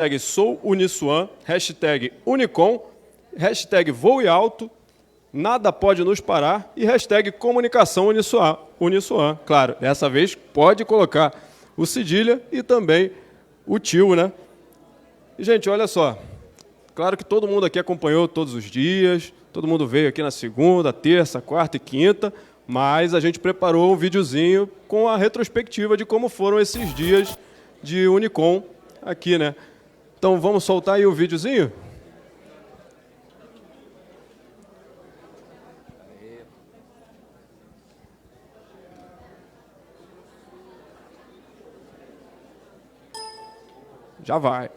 hashtag SouUniswan, hashtag Unicom, hashtag Voe Alto, nada pode nos parar e hashtag Comunicação Uniswan. Claro, dessa vez pode colocar o cedilha e também o tio, né? E, gente, olha só. Claro que todo mundo aqui acompanhou todos os dias, todo mundo veio aqui na segunda, terça, quarta e quinta, mas a gente preparou um videozinho com a retrospectiva de como foram esses dias de Unicom aqui, né? Então, vamos soltar aí o videozinho? Já vai.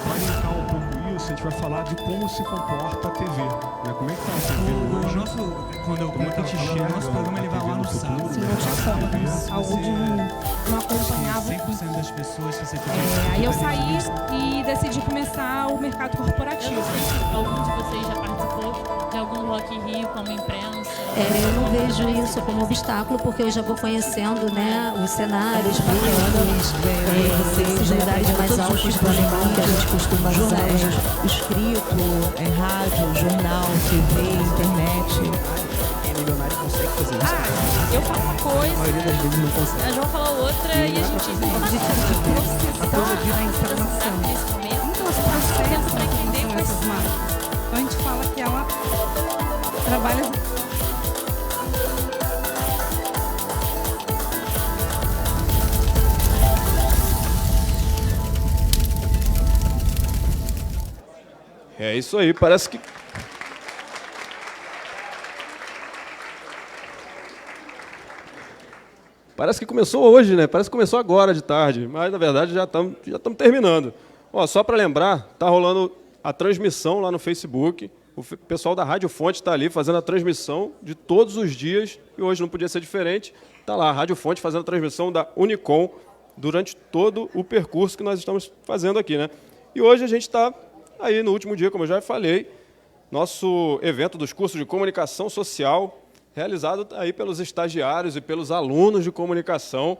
Vai linkar um pouco isso, a gente vai falar de como se comporta a TV. Né? Como é que está a TV hoje? Como é que a gente enxerga o nosso programa, ele vai lá no sábado. Sim, não tinha como. A saúde não acompanhava. 100% das pessoas que você Aí eu saí e decidi começar o mercado corporativo. Eu não sei se algum de vocês já participou de algum Rock in Rio como imprensa. Eu não vejo isso como obstáculo, porque eu já vou conhecendo, né, os cenários, planos, esses lugares mais altos do alemão que a gente costuma usar. Escrito, rádio, jornal, TV, internet. milionário consegue fazer isso. Eu falo uma coisa, A maioria das vezes não consegue. A João falou outra e a gente a informação. nesse momento. Então, esse processo para entender com essas marcas. Então, a gente fala que ela trabalha... É isso aí, parece que... Parece que começou hoje, né? Parece que começou agora de tarde, mas na verdade já estamos terminando. Ó, só para lembrar, tá rolando a transmissão lá no Facebook. O pessoal da Rádio Fonte está ali fazendo a transmissão de todos os dias, e hoje não podia ser diferente. Está lá a Rádio Fonte fazendo a transmissão da Unicom durante todo o percurso que nós estamos fazendo aqui, né? E hoje a gente está aí no último dia, como eu já falei, nosso evento dos cursos de comunicação social, realizado aí pelos estagiários e pelos alunos de comunicação.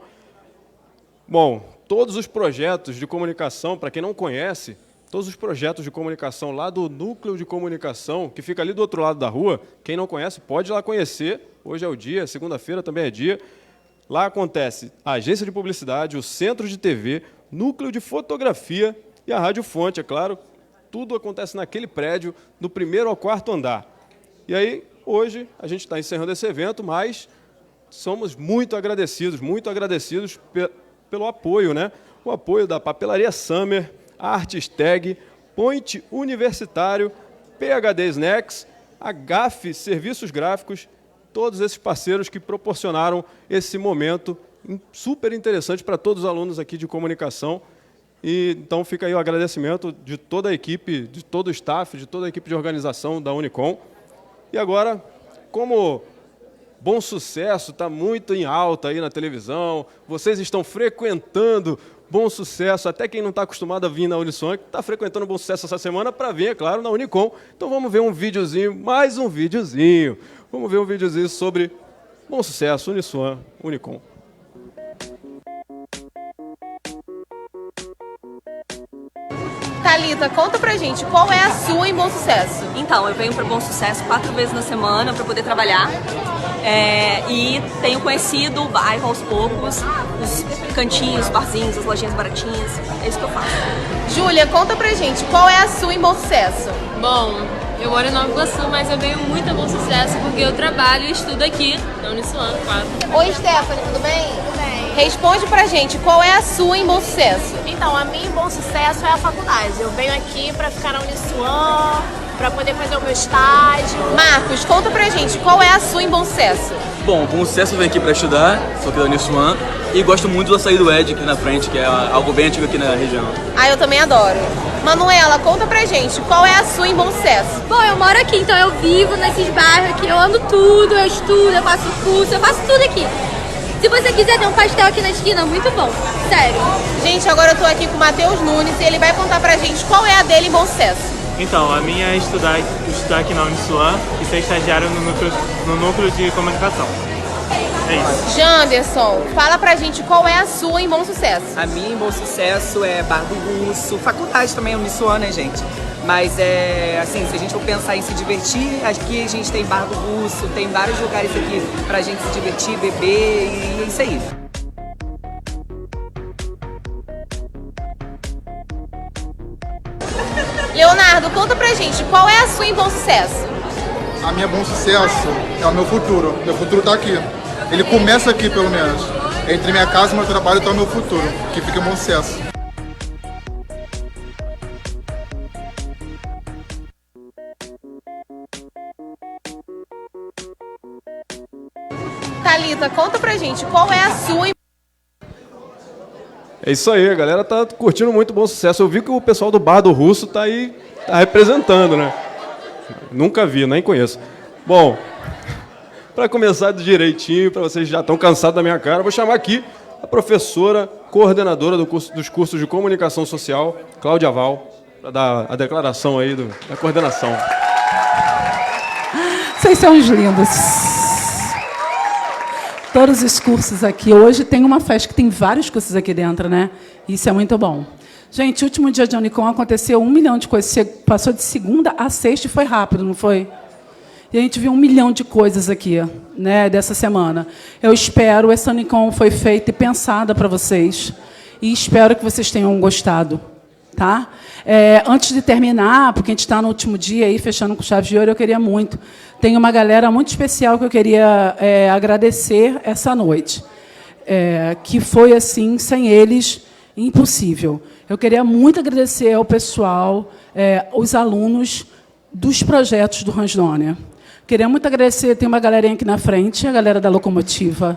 Bom, todos os projetos de comunicação, para quem não conhece, todos os projetos de comunicação lá do Núcleo de Comunicação, que fica ali do outro lado da rua, quem não conhece pode ir lá conhecer, hoje é o dia, segunda-feira também é dia. Lá acontece a agência de publicidade, o centro de TV, núcleo de fotografia e a Rádio Fonte, é claro. Tudo acontece naquele prédio, do primeiro ao quarto andar. E aí, hoje, a gente está encerrando esse evento, mas somos muito agradecidos pelo apoio, né? O apoio da Papelaria Summer, Artistag, Point Universitário, PhD Snacks, a GAF Serviços Gráficos, todos esses parceiros que proporcionaram esse momento super interessante para todos os alunos aqui de comunicação. E, então fica aí o agradecimento de toda a equipe, de todo o staff, de toda a equipe de organização da Unicom. E agora, como Bom Sucesso está muito em alta aí na televisão, vocês estão frequentando Bom Sucesso, até quem não está acostumado a vir na Uniswan, está frequentando Bom Sucesso essa semana para vir, é claro, na Unicom. Então vamos ver um videozinho, mais um videozinho. Vamos ver um videozinho sobre Bom Sucesso, Uniswan, Unicom. Thalita, conta pra gente, qual é a sua em Bom Sucesso? Então, eu venho para Bom Sucesso 4 vezes na semana para poder trabalhar. E tenho conhecido o bairro aos poucos, os cantinhos, os barzinhos, as lojinhas baratinhas. É isso que eu faço. Júlia, conta pra gente, qual é a sua em Bom Sucesso? Bom, eu moro em Nova Iguaçu, mas eu venho muito a Bom Sucesso porque eu trabalho e estudo aqui na Uniswan, claro. Oi, Stephanie, tudo bem? Tudo bem. Responde pra gente, qual é a sua em Bom Sucesso? Então, a minha em Bom Sucesso é a faculdade. Eu venho aqui para ficar na Uniswan, para poder fazer o meu estágio. Marcos, conta pra gente, qual é a sua em Bom Sucesso? Bom, Bom Sucesso eu venho aqui para estudar, sou aqui da Uniswan e gosto muito da saída do Ed aqui na frente, que é algo bem antigo aqui na região. Ah, eu também adoro. Manuela, conta pra gente, qual é a sua em Bom Sucesso? Bom, eu moro aqui, então eu vivo nesses bairros aqui, eu ando tudo, eu estudo, eu faço curso, eu faço tudo aqui. Se você quiser ter um pastel aqui na esquina, muito bom, sério. Gente, agora eu tô aqui com o Matheus Nunes e ele vai contar pra gente qual é a dele em Bom Sucesso. Então, a minha é estudar aqui na Uniswan e ser estagiário no núcleo de comunicação. É isso. Janderson, fala pra gente qual é a sua em Bom Sucesso. A minha em Bom Sucesso é Bar do Russo, faculdade também é Uniswan, né, gente? Mas assim, se a gente for pensar em se divertir, aqui a gente tem Bar do Russo, tem vários lugares aqui pra gente se divertir, beber e é isso aí. Leonardo, conta pra gente, qual é a sua em Bom Sucesso? A minha Bom Sucesso é o meu futuro. Meu futuro tá aqui. Ele começa aqui, pelo menos. Entre minha casa e meu trabalho tá o meu futuro, que fica em Bom Sucesso. Thalita, conta pra gente, qual é a sua em... É isso aí, a galera tá curtindo muito Bom Sucesso. Eu vi que o pessoal do Bar do Russo tá aí, tá representando, né? Nunca vi, nem conheço. Bom, para começar direitinho, para vocês já estão cansados da minha cara, vou chamar aqui a professora coordenadora dos cursos de Comunicação Social, Cláudia Val, para dar a declaração aí da coordenação. Vocês são os lindos. Todos os cursos aqui. Hoje tem uma festa que tem vários cursos aqui dentro, né? Isso é muito bom. Gente, o último dia de Unicom aconteceu 1 milhão de coisas. Você passou de segunda a sexta e foi rápido, não foi? E a gente viu 1 milhão de coisas aqui, né, dessa semana. Eu espero, essa Unicom foi feita e pensada para vocês. E espero que vocês tenham gostado. Tá? Antes de terminar, porque a gente está no último dia, aí, fechando com chave de ouro, eu queria muito. Tem uma galera muito especial que eu queria agradecer essa noite. Que foi, assim, sem eles, impossível. Eu queria muito agradecer ao pessoal, os alunos dos projetos do Ransdônia. Queria muito agradecer, tem uma galerinha aqui na frente, a galera da Locomotiva,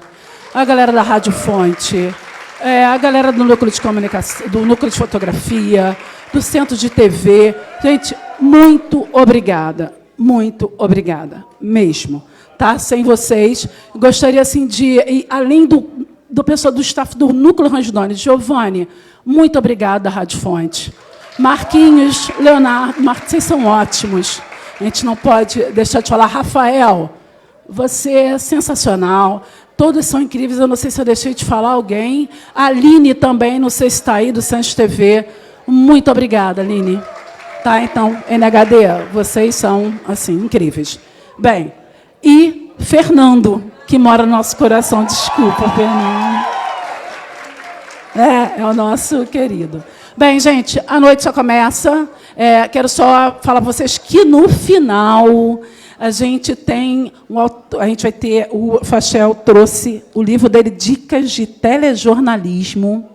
a galera da Rádio Fonte, a galera do núcleo de comunicação, do núcleo de fotografia, do centro de TV. Gente, muito obrigada mesmo. Tá? Sem vocês, gostaria assim de, além do pessoal do staff do núcleo Ransdônia, Giovanni, muito obrigada, Rádio Fonte. Marquinhos, Leonardo, vocês são ótimos. A gente não pode deixar de falar. Rafael, você é sensacional. Todos são incríveis. Eu não sei se eu deixei de falar alguém. A Aline também, não sei se está aí, do Santos TV. Muito obrigada, Aline. Tá, então, NHD, vocês são, assim, incríveis. Bem, e Fernando, que mora no nosso coração. Desculpa, Fernando. É o nosso querido. Bem, gente, a noite só começa. Quero só falar para vocês que, no final, a gente vai ter... O Fachel trouxe o livro dele, Dicas de Telejornalismo,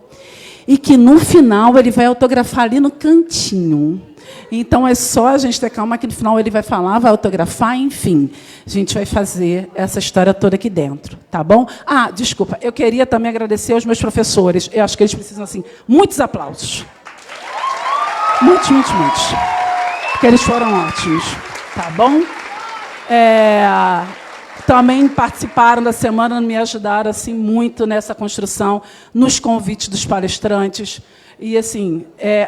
e que, no final, ele vai autografar ali no cantinho. Então, é só a gente ter calma que, no final, ele vai falar, vai autografar, enfim. A gente vai fazer essa história toda aqui dentro, tá bom? Ah, desculpa, eu queria também agradecer aos meus professores. Eu acho que eles precisam, assim, muitos aplausos. Muitos. Porque eles foram ótimos, tá bom? Também participaram da semana, me ajudaram assim, muito nessa construção, nos convites dos palestrantes. E, assim,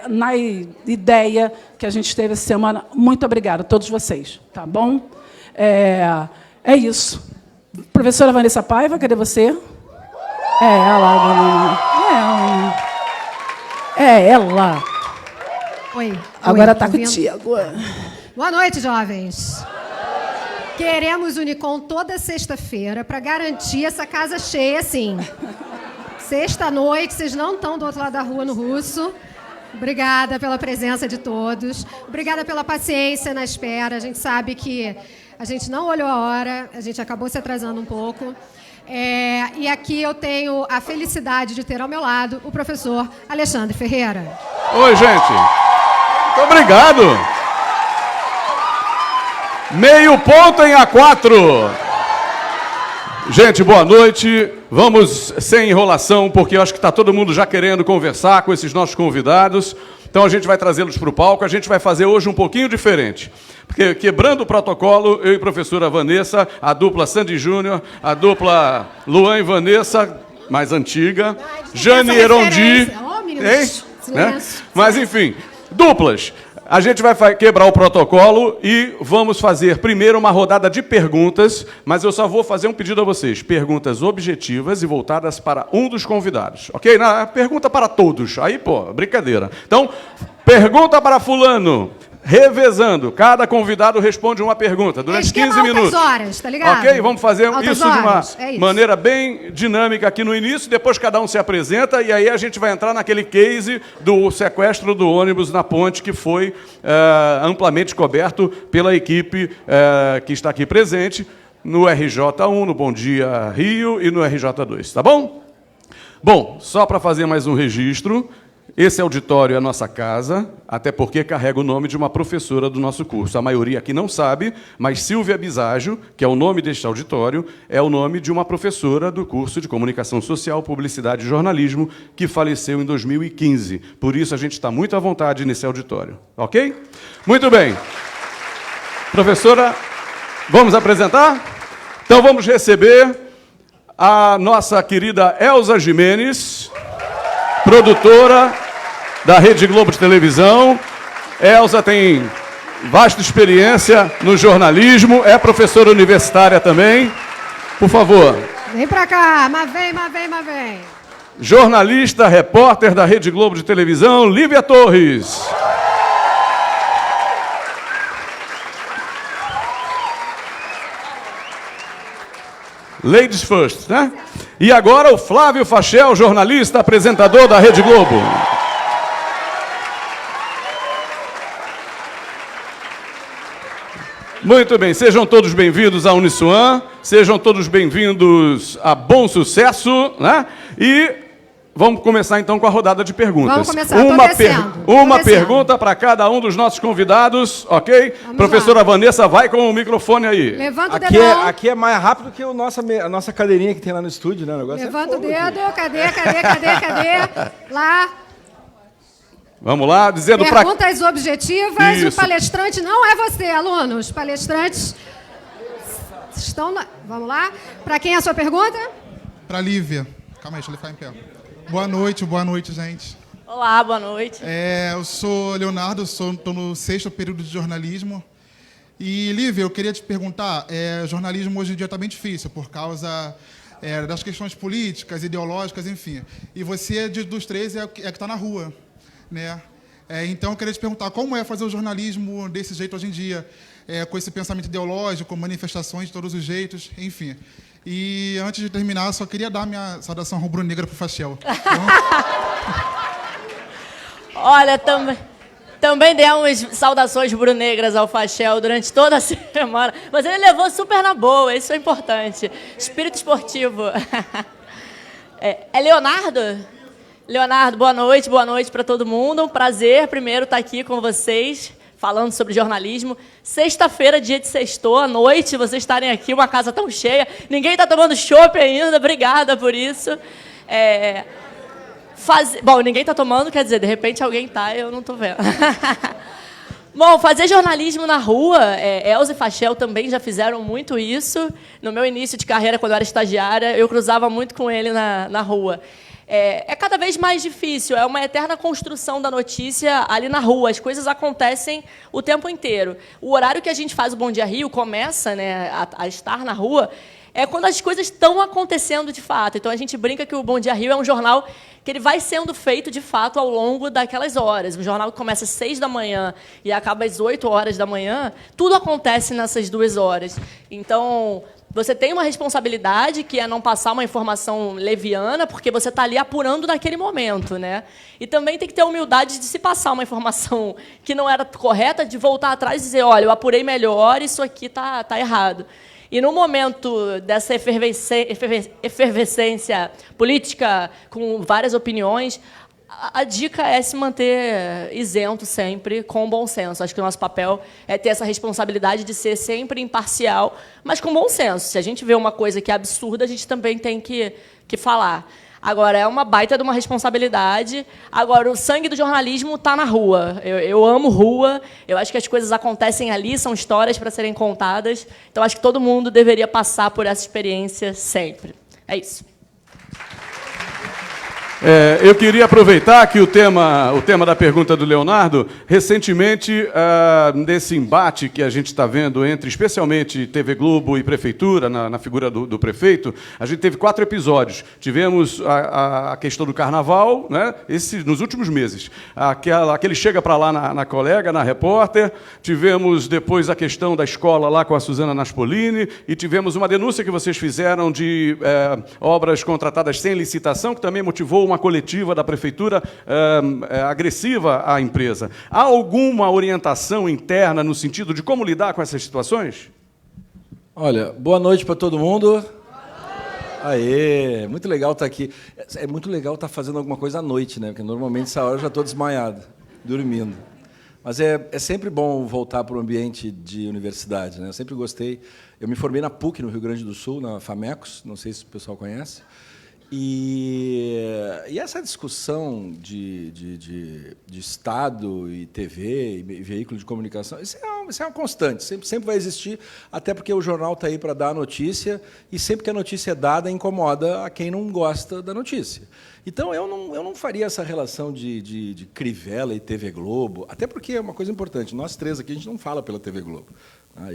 na ideia que a gente teve essa semana, muito obrigada a todos vocês, tá bom? É isso. Professora Vanessa Paiva, cadê você? Ela. Oi. Agora está contigo. Boa noite, jovens. Queremos Unicom toda sexta-feira para garantir essa casa cheia, sim. Sexta-noite, vocês não estão do outro lado da rua, no Russo. Obrigada pela presença de todos. Obrigada pela paciência na espera. A gente sabe que a gente não olhou a hora, a gente acabou se atrasando um pouco. E aqui eu tenho a felicidade de ter ao meu lado o professor Alexandre Ferreira. Oi, gente. Muito obrigado. Meio ponto em A4. Gente, boa noite. Vamos sem enrolação, porque eu acho que está todo mundo já querendo conversar com esses nossos convidados. Então a gente vai trazê-los para o palco. A gente vai fazer hoje um pouquinho diferente. Porque, quebrando o protocolo, eu e a professora Vanessa, a dupla Sandy Júnior, a dupla Luan e Vanessa, mais antiga, Jane Erondi. Né? Mas, enfim, duplas. A gente vai quebrar o protocolo e vamos fazer primeiro uma rodada de perguntas, mas eu só vou fazer um pedido a vocês. Perguntas objetivas e voltadas para um dos convidados, ok? Pergunta para todos. Aí, pô, brincadeira. Então, pergunta para fulano. Revezando, cada convidado responde uma pergunta durante 15 minutos. Horas, tá ligado? Ok? Vamos fazer altas isso de uma isso. maneira bem dinâmica aqui no início, depois cada um se apresenta e aí a gente vai entrar naquele case do sequestro do ônibus na ponte que foi amplamente coberto pela equipe que está aqui presente no RJ1, no Bom Dia Rio e no RJ2, tá bom? Bom, só para fazer mais um registro, esse auditório é a nossa casa, até porque carrega o nome de uma professora do nosso curso. A maioria aqui não sabe, mas Silvia Biságio, que é o nome deste auditório, é o nome de uma professora do curso de Comunicação Social, Publicidade e Jornalismo, que faleceu em 2015. Por isso, a gente está muito à vontade nesse auditório. Ok? Muito bem. Professora, vamos apresentar? Então, vamos receber a nossa querida Elza Jimenez, produtora da Rede Globo de Televisão. Elza tem vasta experiência no jornalismo, é professora universitária também. Por favor. Vem pra cá, mas vem. Jornalista, repórter da Rede Globo de Televisão, Lívia Torres. Ladies first, né? E agora o Flávio Fachel, jornalista, apresentador da Rede Globo. Muito bem, sejam todos bem-vindos à Uniswan, sejam todos bem-vindos a Bom Sucesso, né? E vamos começar então com a rodada de perguntas. Vamos começar, uma pergunta para cada um dos nossos convidados, ok? Vamos Professora lá. Vanessa, vai com o microfone aí. Levanta o dedão. Aqui é mais rápido que a nossa cadeirinha que tem lá no estúdio, né? O negócio Levanta é o dedo, cadê? Lá. Vamos lá, dizendo para... Perguntas objetivas, Isso. O palestrante não é você, alunos. Os palestrantes estão... Vamos lá. Para quem é a sua pergunta? Para Lívia. Calma aí, deixa eu ficar em pé. Boa noite, gente. Olá, boa noite. Eu sou Leonardo, estou no 6º período de jornalismo. E, Lívia, eu queria te perguntar, jornalismo hoje em dia está bem difícil, por causa das questões políticas, ideológicas, enfim. E você, dos três, é que está na rua, né? Então, eu queria te perguntar, como é fazer o jornalismo desse jeito hoje em dia, com esse pensamento ideológico, manifestações de todos os jeitos, enfim. E, antes de terminar, só queria dar minha saudação rubro-negra para o Fachel. Olha, também demos saudações rubro-negras ao Fachel durante toda a semana, mas ele levou super na boa, isso é importante. Espírito esportivo. É Leonardo? Leonardo, boa noite para todo mundo. Um prazer, primeiro, estar aqui com vocês, falando sobre jornalismo. Sexta-feira, dia de sextou, à noite, vocês estarem aqui, uma casa tão cheia. Ninguém está tomando chopp ainda, obrigada por isso. Bom, ninguém está tomando, quer dizer, de repente alguém está, eu não estou vendo. Bom, fazer jornalismo na rua, Elza e Fachel também já fizeram muito isso. No meu início de carreira, quando eu era estagiária, eu cruzava muito com ele na rua. É cada vez mais difícil, é uma eterna construção da notícia ali na rua. As coisas acontecem o tempo inteiro. O horário que a gente faz o Bom Dia Rio começa, né, a estar na rua, é quando as coisas estão acontecendo de fato. Então, a gente brinca que o Bom Dia Rio é um jornal que ele vai sendo feito, de fato, ao longo daquelas horas. Um jornal que começa às 6 da manhã e acaba às 8 horas da manhã, tudo acontece nessas 2 horas. Então, você tem uma responsabilidade, que é não passar uma informação leviana, porque você está ali apurando naquele momento, né? E também tem que ter a humildade de se passar uma informação que não era correta, de voltar atrás e dizer, olha, eu apurei melhor, isso aqui tá errado. E no momento dessa efervescência política, com várias opiniões, a dica é se manter isento sempre, com bom senso. Acho que o nosso papel é ter essa responsabilidade de ser sempre imparcial, mas com bom senso. Se a gente vê uma coisa que é absurda, a gente também tem que falar. Agora, é uma baita de uma responsabilidade. Agora, o sangue do jornalismo está na rua. Eu amo rua. Eu acho que as coisas acontecem ali, são histórias para serem contadas. Então, acho que todo mundo deveria passar por essa experiência sempre. É isso. Eu queria aproveitar que o tema da pergunta do Leonardo, recentemente, nesse embate que a gente está vendo entre, especialmente, TV Globo e Prefeitura, na figura do prefeito, a gente teve 4 episódios. Tivemos a questão do Carnaval, né, nos últimos meses. Aquele chega para lá na colega, na repórter. Tivemos depois a questão da escola lá com a Suzana Naspolini e tivemos uma denúncia que vocês fizeram de obras contratadas sem licitação, que também motivou uma coletiva da prefeitura agressiva à empresa. Há alguma orientação interna no sentido de como lidar com essas situações? Olha, boa noite para todo mundo. Aê, muito legal estar aqui. É muito legal estar fazendo alguma coisa à noite, né? Porque normalmente essa hora eu já estou desmaiado, dormindo. Mas é sempre bom voltar para o ambiente de universidade, né? Eu sempre gostei. Eu me formei na PUC, no Rio Grande do Sul, na FAMECOS, não sei se o pessoal conhece. E essa discussão de Estado e TV e veículo de comunicação, isso é uma constante, sempre vai existir, até porque o jornal está aí para dar a notícia, e sempre que a notícia é dada, incomoda a quem não gosta da notícia. Então, eu não faria essa relação de Crivella e TV Globo, até porque é uma coisa importante, nós 3 aqui, a gente não fala pela TV Globo.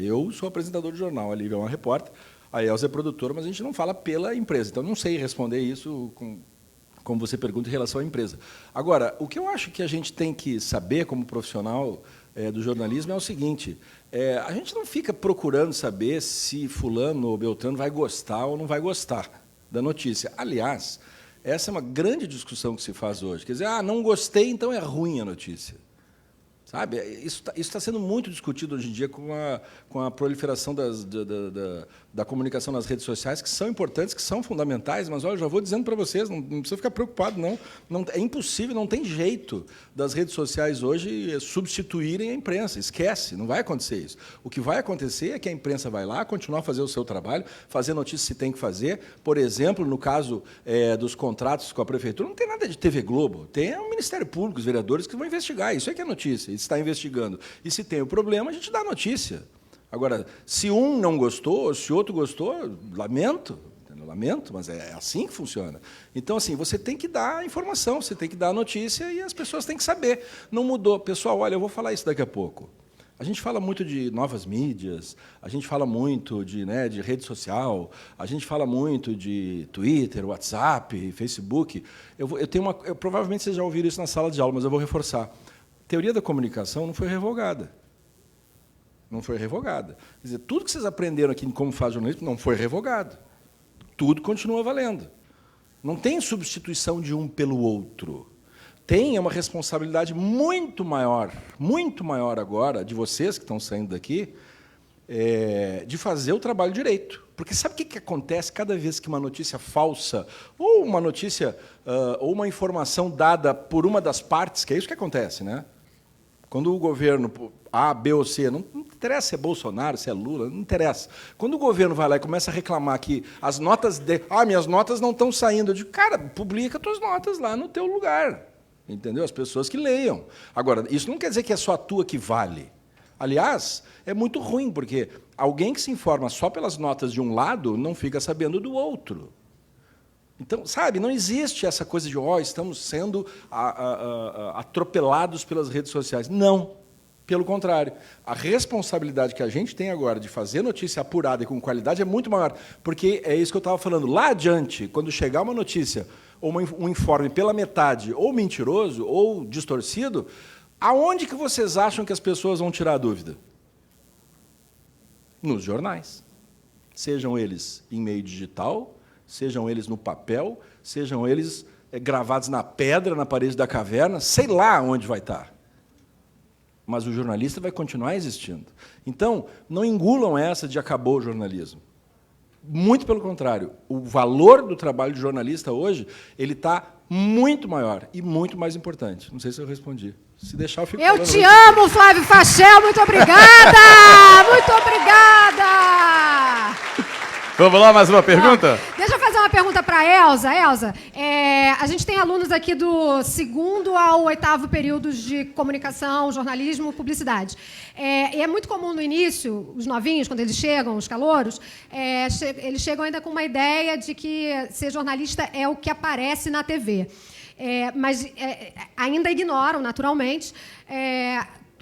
Eu sou apresentador de jornal, a Lívia é uma repórter, a Elza é produtora, mas a gente não fala pela empresa. Então, não sei responder isso como você pergunta em relação à empresa. Agora, o que eu acho que a gente tem que saber, como profissional do jornalismo, é o seguinte, a gente não fica procurando saber se fulano ou beltrano vai gostar ou não vai gostar da notícia. Aliás, essa é uma grande discussão que se faz hoje. Quer dizer, não gostei, então é ruim a notícia. Sabe? Isso está sendo muito discutido hoje em dia com a proliferação da comunicação nas redes sociais, que são importantes, que são fundamentais, mas, olha, eu já vou dizendo para vocês, não precisa ficar preocupado, não. É impossível, não tem jeito das redes sociais hoje substituírem a imprensa. Esquece, não vai acontecer isso. O que vai acontecer é que a imprensa vai lá, continuar a fazer o seu trabalho, fazer notícias se tem que fazer. Por exemplo, no caso dos contratos com a Prefeitura, não tem nada de TV Globo, tem o Ministério Público, os vereadores que vão investigar. Isso é que é notícia. Está investigando. E se tem o problema, a gente dá notícia. Agora, se um não gostou, se outro gostou, lamento, mas é assim que funciona. Então, assim, você tem que dar a informação, você tem que dar a notícia e as pessoas têm que saber. Não mudou. Pessoal, olha, eu vou falar isso daqui a pouco. A gente fala muito de novas mídias, a gente fala muito de rede social, a gente fala muito de Twitter, WhatsApp, Facebook. Provavelmente vocês já ouviram isso na sala de aula, mas eu vou reforçar. A teoria da comunicação não foi revogada. Não foi revogada. Quer dizer, tudo que vocês aprenderam aqui em como faz jornalismo não foi revogado. Tudo continua valendo. Não tem substituição de um pelo outro. Tem uma responsabilidade muito maior agora, de vocês que estão saindo daqui, de fazer o trabalho direito. Porque sabe o que acontece cada vez que uma notícia falsa, ou uma notícia, ou uma informação dada por uma das partes, que é isso que acontece, né? Quando o governo A, B ou C, não interessa se é Bolsonaro, se é Lula, não interessa. Quando o governo vai lá e começa a reclamar que as notas minhas notas não estão saindo, eu digo, cara, publica tuas notas lá no teu lugar. Entendeu? As pessoas que leiam. Agora, isso não quer dizer que é só a tua que vale. Aliás, é muito ruim, porque alguém que se informa só pelas notas de um lado não fica sabendo do outro. Então, sabe, não existe essa coisa de estamos sendo atropelados pelas redes sociais. Não, pelo contrário. A responsabilidade que a gente tem agora de fazer notícia apurada e com qualidade é muito maior, porque é isso que eu estava falando. Lá adiante, quando chegar uma notícia ou um informe pela metade, ou mentiroso, ou distorcido, aonde que vocês acham que as pessoas vão tirar a dúvida? Nos jornais. Sejam eles em meio digital, sejam eles no papel, sejam eles gravados na pedra, na parede da caverna, sei lá onde vai estar. Mas o jornalista vai continuar existindo. Então, não engulam essa de acabou o jornalismo. Muito pelo contrário. O valor do trabalho de jornalista hoje ele está muito maior e muito mais importante. Não sei se eu respondi. Se deixar, eu fico falando. Eu te amo, Flávio Fachel. Muito obrigada! Muito obrigada! Vamos lá, mais uma pergunta? Deixa eu fazer uma pergunta para a Elza. Elza, a gente tem alunos aqui do 2º ao 8º períodos de comunicação, jornalismo, publicidade. E é muito comum no início, os novinhos, quando eles chegam, os calouros, eles chegam ainda com uma ideia de que ser jornalista é o que aparece na TV. mas ainda ignoram, naturalmente,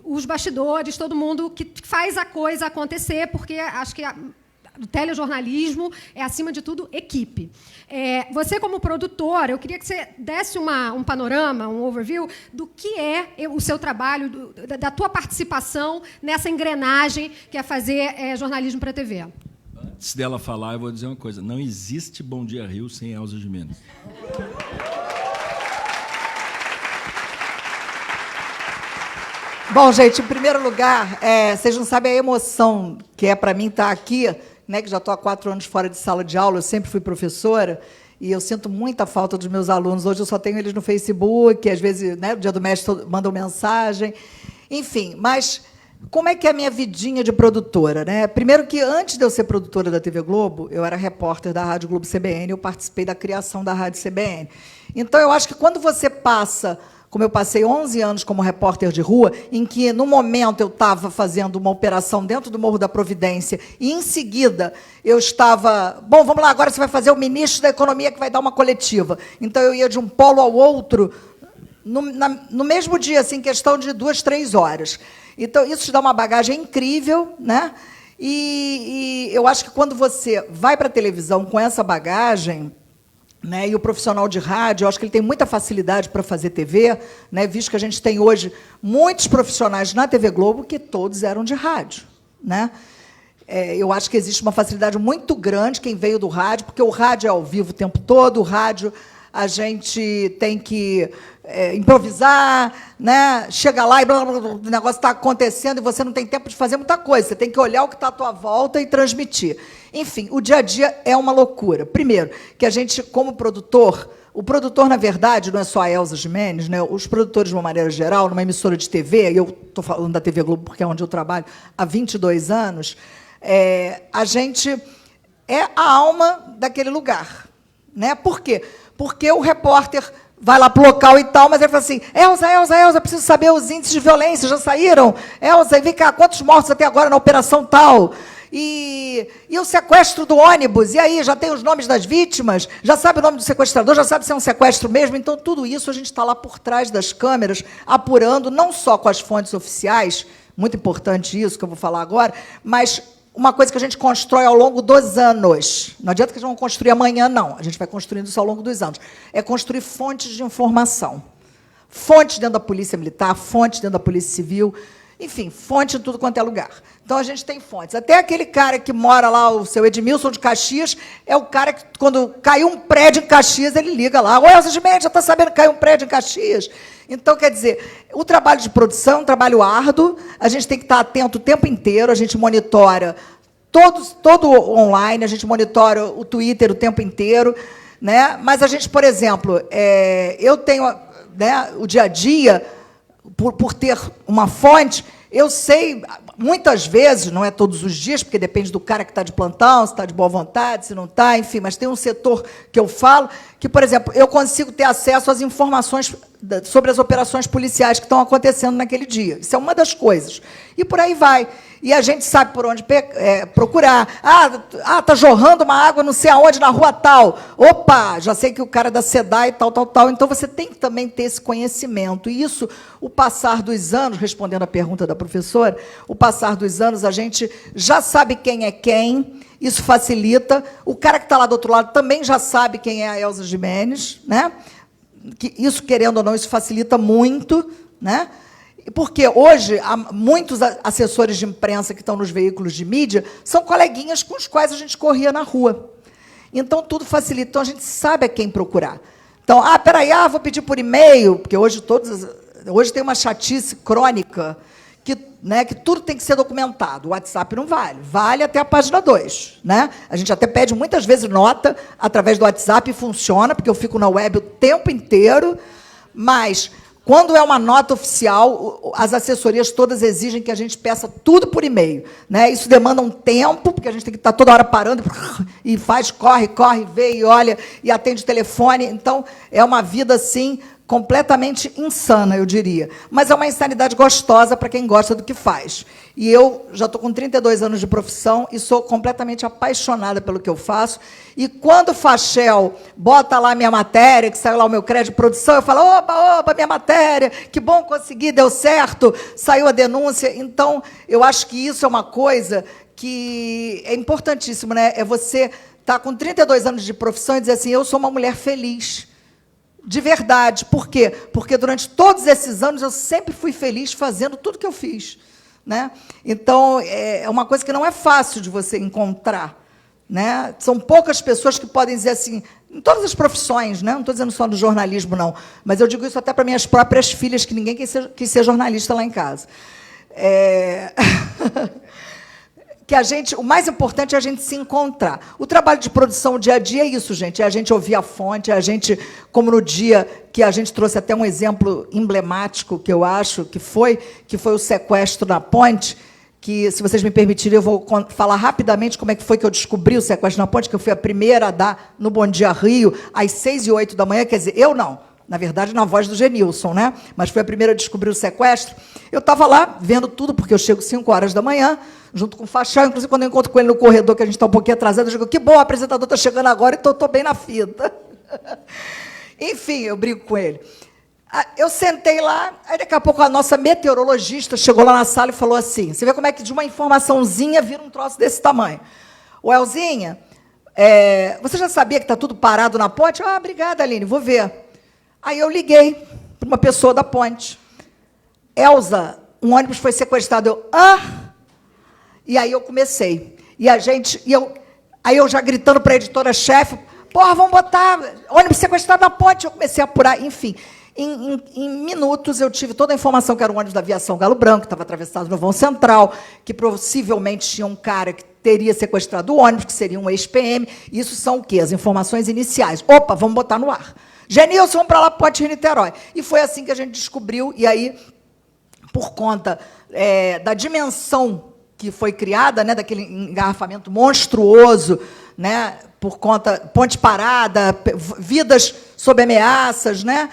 os bastidores, todo mundo que faz a coisa acontecer, porque acho que o telejornalismo é, acima de tudo, equipe. Você, como produtor, eu queria que você desse um panorama, um overview do que é o seu trabalho, da tua participação nessa engrenagem que é fazer jornalismo para a TV. Antes dela falar, eu vou dizer uma coisa. Não existe Bom Dia Rio sem Elza Gimenez. Bom, gente, em primeiro lugar, vocês não sabem a emoção que é para mim estar aqui, né, que já estou há 4 anos fora de sala de aula, eu sempre fui professora, e eu sinto muita falta dos meus alunos. Hoje eu só tenho eles no Facebook, às vezes, né, no Dia do Mestre mandam mensagem. Enfim, mas como é que é a minha vidinha de produtora, né? Primeiro que, antes de eu ser produtora da TV Globo, eu era repórter da Rádio Globo CBN, eu participei da criação da Rádio CBN. Então, eu acho que quando você passa, como eu passei 11 anos como repórter de rua, em que, no momento, eu estava fazendo uma operação dentro do Morro da Providência, e, em seguida, eu estava... Bom, vamos lá, agora você vai fazer o ministro da Economia que vai dar uma coletiva. Então, eu ia de um polo ao outro, no mesmo dia, assim, questão de 2, 3 horas. Então, isso te dá uma bagagem incrível, né? E eu acho que, quando você vai para a televisão com essa bagagem... Né, e o profissional de rádio, eu acho que ele tem muita facilidade para fazer TV, né, visto que a gente tem hoje muitos profissionais na TV Globo que todos eram de rádio. Né? Eu acho que existe uma facilidade muito grande quem veio do rádio, porque o rádio é ao vivo o tempo todo, o rádio a gente tem que improvisar, né? Chega lá e blá, blá, blá, o negócio está acontecendo e você não tem tempo de fazer muita coisa, você tem que olhar o que está à tua volta e transmitir. Enfim, o dia a dia é uma loucura. Primeiro, que a gente, como produtor, o produtor, na verdade, não é só a Elza Gimenez, né? Os produtores, de uma maneira geral, numa emissora de TV, e eu estou falando da TV Globo porque é onde eu trabalho há 22 anos, a gente é a alma daquele lugar. Né? Por quê? Porque o repórter vai lá para o local e tal, mas ele fala assim, Elza, preciso saber os índices de violência, já saíram? Elza, vem cá, quantos mortos até agora na operação tal? E o sequestro do ônibus, e aí, já tem os nomes das vítimas, já sabe o nome do sequestrador, já sabe se é um sequestro mesmo. Então, tudo isso a gente está lá por trás das câmeras, apurando, não só com as fontes oficiais, muito importante isso que eu vou falar agora, mas uma coisa que a gente constrói ao longo dos anos. Não adianta que a gente não construir amanhã, não. A gente vai construindo isso ao longo dos anos. É construir fontes de informação. Fontes dentro da Polícia Militar, fontes dentro da Polícia Civil, enfim, fonte em tudo quanto é lugar. Então, a gente tem fontes. Até aquele cara que mora lá, o seu Edmilson de Caxias, é o cara que, quando caiu um prédio em Caxias, ele liga lá. Ô, Elza Gimenez, já está sabendo que caiu um prédio em Caxias? Então, quer dizer, o trabalho de produção é um trabalho árduo, a gente tem que estar atento o tempo inteiro, a gente monitora todo online, a gente monitora o Twitter o tempo inteiro, né? Mas a gente, por exemplo, eu tenho, né, o dia a dia, por ter uma fonte, eu sei, muitas vezes, não é todos os dias, porque depende do cara que está de plantão, se está de boa vontade, se não está, enfim, mas tem um setor que eu falo que, por exemplo, eu consigo ter acesso às informações sobre as operações policiais que estão acontecendo naquele dia. Isso é uma das coisas. E por aí vai. E a gente sabe por onde procurar. Está jorrando uma água não sei aonde, na rua tal. Opa, já sei que o cara é da SEDAI e tal. Então, você tem que também ter esse conhecimento. E isso, o passar dos anos, respondendo à pergunta da professora, o passar dos anos, a gente já sabe quem é quem, isso facilita. O cara que está lá do outro lado também já sabe quem é a Elza Gimenez, né? Isso, querendo ou não, isso facilita muito, né? Porque hoje, muitos assessores de imprensa que estão nos veículos de mídia são coleguinhas com os quais a gente corria na rua. Então, tudo facilita. Então, a gente sabe a quem procurar. Então, peraí, vou pedir por e-mail, porque hoje tem uma chatice crônica que tudo tem que ser documentado. O WhatsApp não vale. Vale até a página 2. Né? A gente até pede muitas vezes nota através do WhatsApp e funciona, porque eu fico na web o tempo inteiro, mas... Quando é uma nota oficial, as assessorias todas exigem que a gente peça tudo por e-mail. Né? Isso demanda um tempo, porque a gente tem que estar toda hora parando e corre, vê e olha, e atende o telefone. Então, é uma vida, assim, completamente insana, eu diria. Mas é uma insanidade gostosa para quem gosta do que faz. E eu já estou com 32 anos de profissão e sou completamente apaixonada pelo que eu faço. E quando o Fachel bota lá minha matéria, que saiu lá o meu crédito de produção, eu falo, opa, minha matéria, que bom conseguir, deu certo, saiu a denúncia. Então, eu acho que isso é uma coisa que é importantíssimo, né? É você estar com 32 anos de profissão e dizer assim, eu sou uma mulher feliz. De verdade. Por quê? Porque durante todos esses anos eu sempre fui feliz fazendo tudo que eu fiz. Né? Então, é uma coisa que não é fácil de você encontrar. Né? São poucas pessoas que podem dizer assim, em todas as profissões, né? Não estou dizendo só do jornalismo, não, mas eu digo isso até para minhas próprias filhas, que ninguém quis ser jornalista lá em casa. Que o mais importante é a gente se encontrar. O trabalho de produção, o dia a dia, é isso, gente. É a gente ouvir a fonte, é a gente, como no dia que a gente trouxe até um exemplo emblemático, que eu acho que foi o sequestro na ponte, que, se vocês me permitirem, eu vou falar rapidamente como é que foi que eu descobri o sequestro na ponte, que eu fui a primeira a dar no Bom Dia Rio, às 6h08 da manhã, quer dizer, eu não. Na verdade, na voz do Genilson, né? Mas foi a primeira a descobrir o sequestro. Eu estava lá, vendo tudo, porque eu chego 5h da manhã, junto com o Fachel, inclusive quando eu encontro com ele no corredor, que a gente está um pouquinho atrasado, eu digo, que bom, o apresentador está chegando agora, então estou bem na fita. Enfim, eu brigo com ele. Eu sentei lá, aí daqui a pouco a nossa meteorologista chegou lá na sala e falou assim, você vê como é que de uma informaçãozinha vira um troço desse tamanho. Ô, Elzinha, você já sabia que está tudo parado na ponte? Ah, obrigada, Aline, vou ver. Aí eu liguei para uma pessoa da ponte. Elza, um ônibus foi sequestrado. Eu, E aí eu comecei. Aí eu já gritando para a editora-chefe, porra, vamos botar ônibus sequestrado na ponte. Eu comecei a apurar, enfim. Em minutos eu tive toda a informação que era um ônibus da aviação Galo Branco, que estava atravessado no vão central, que possivelmente tinha um cara que teria sequestrado o ônibus, que seria um ex-PM. Isso são o quê? As informações iniciais. Opa, vamos botar no ar. Genilson, vamos para lá, Ponte Rio-Niterói. E foi assim que a gente descobriu, e aí, por conta da dimensão que foi criada, né, daquele engarrafamento monstruoso, né, por conta, ponte parada, vidas sob ameaças, né,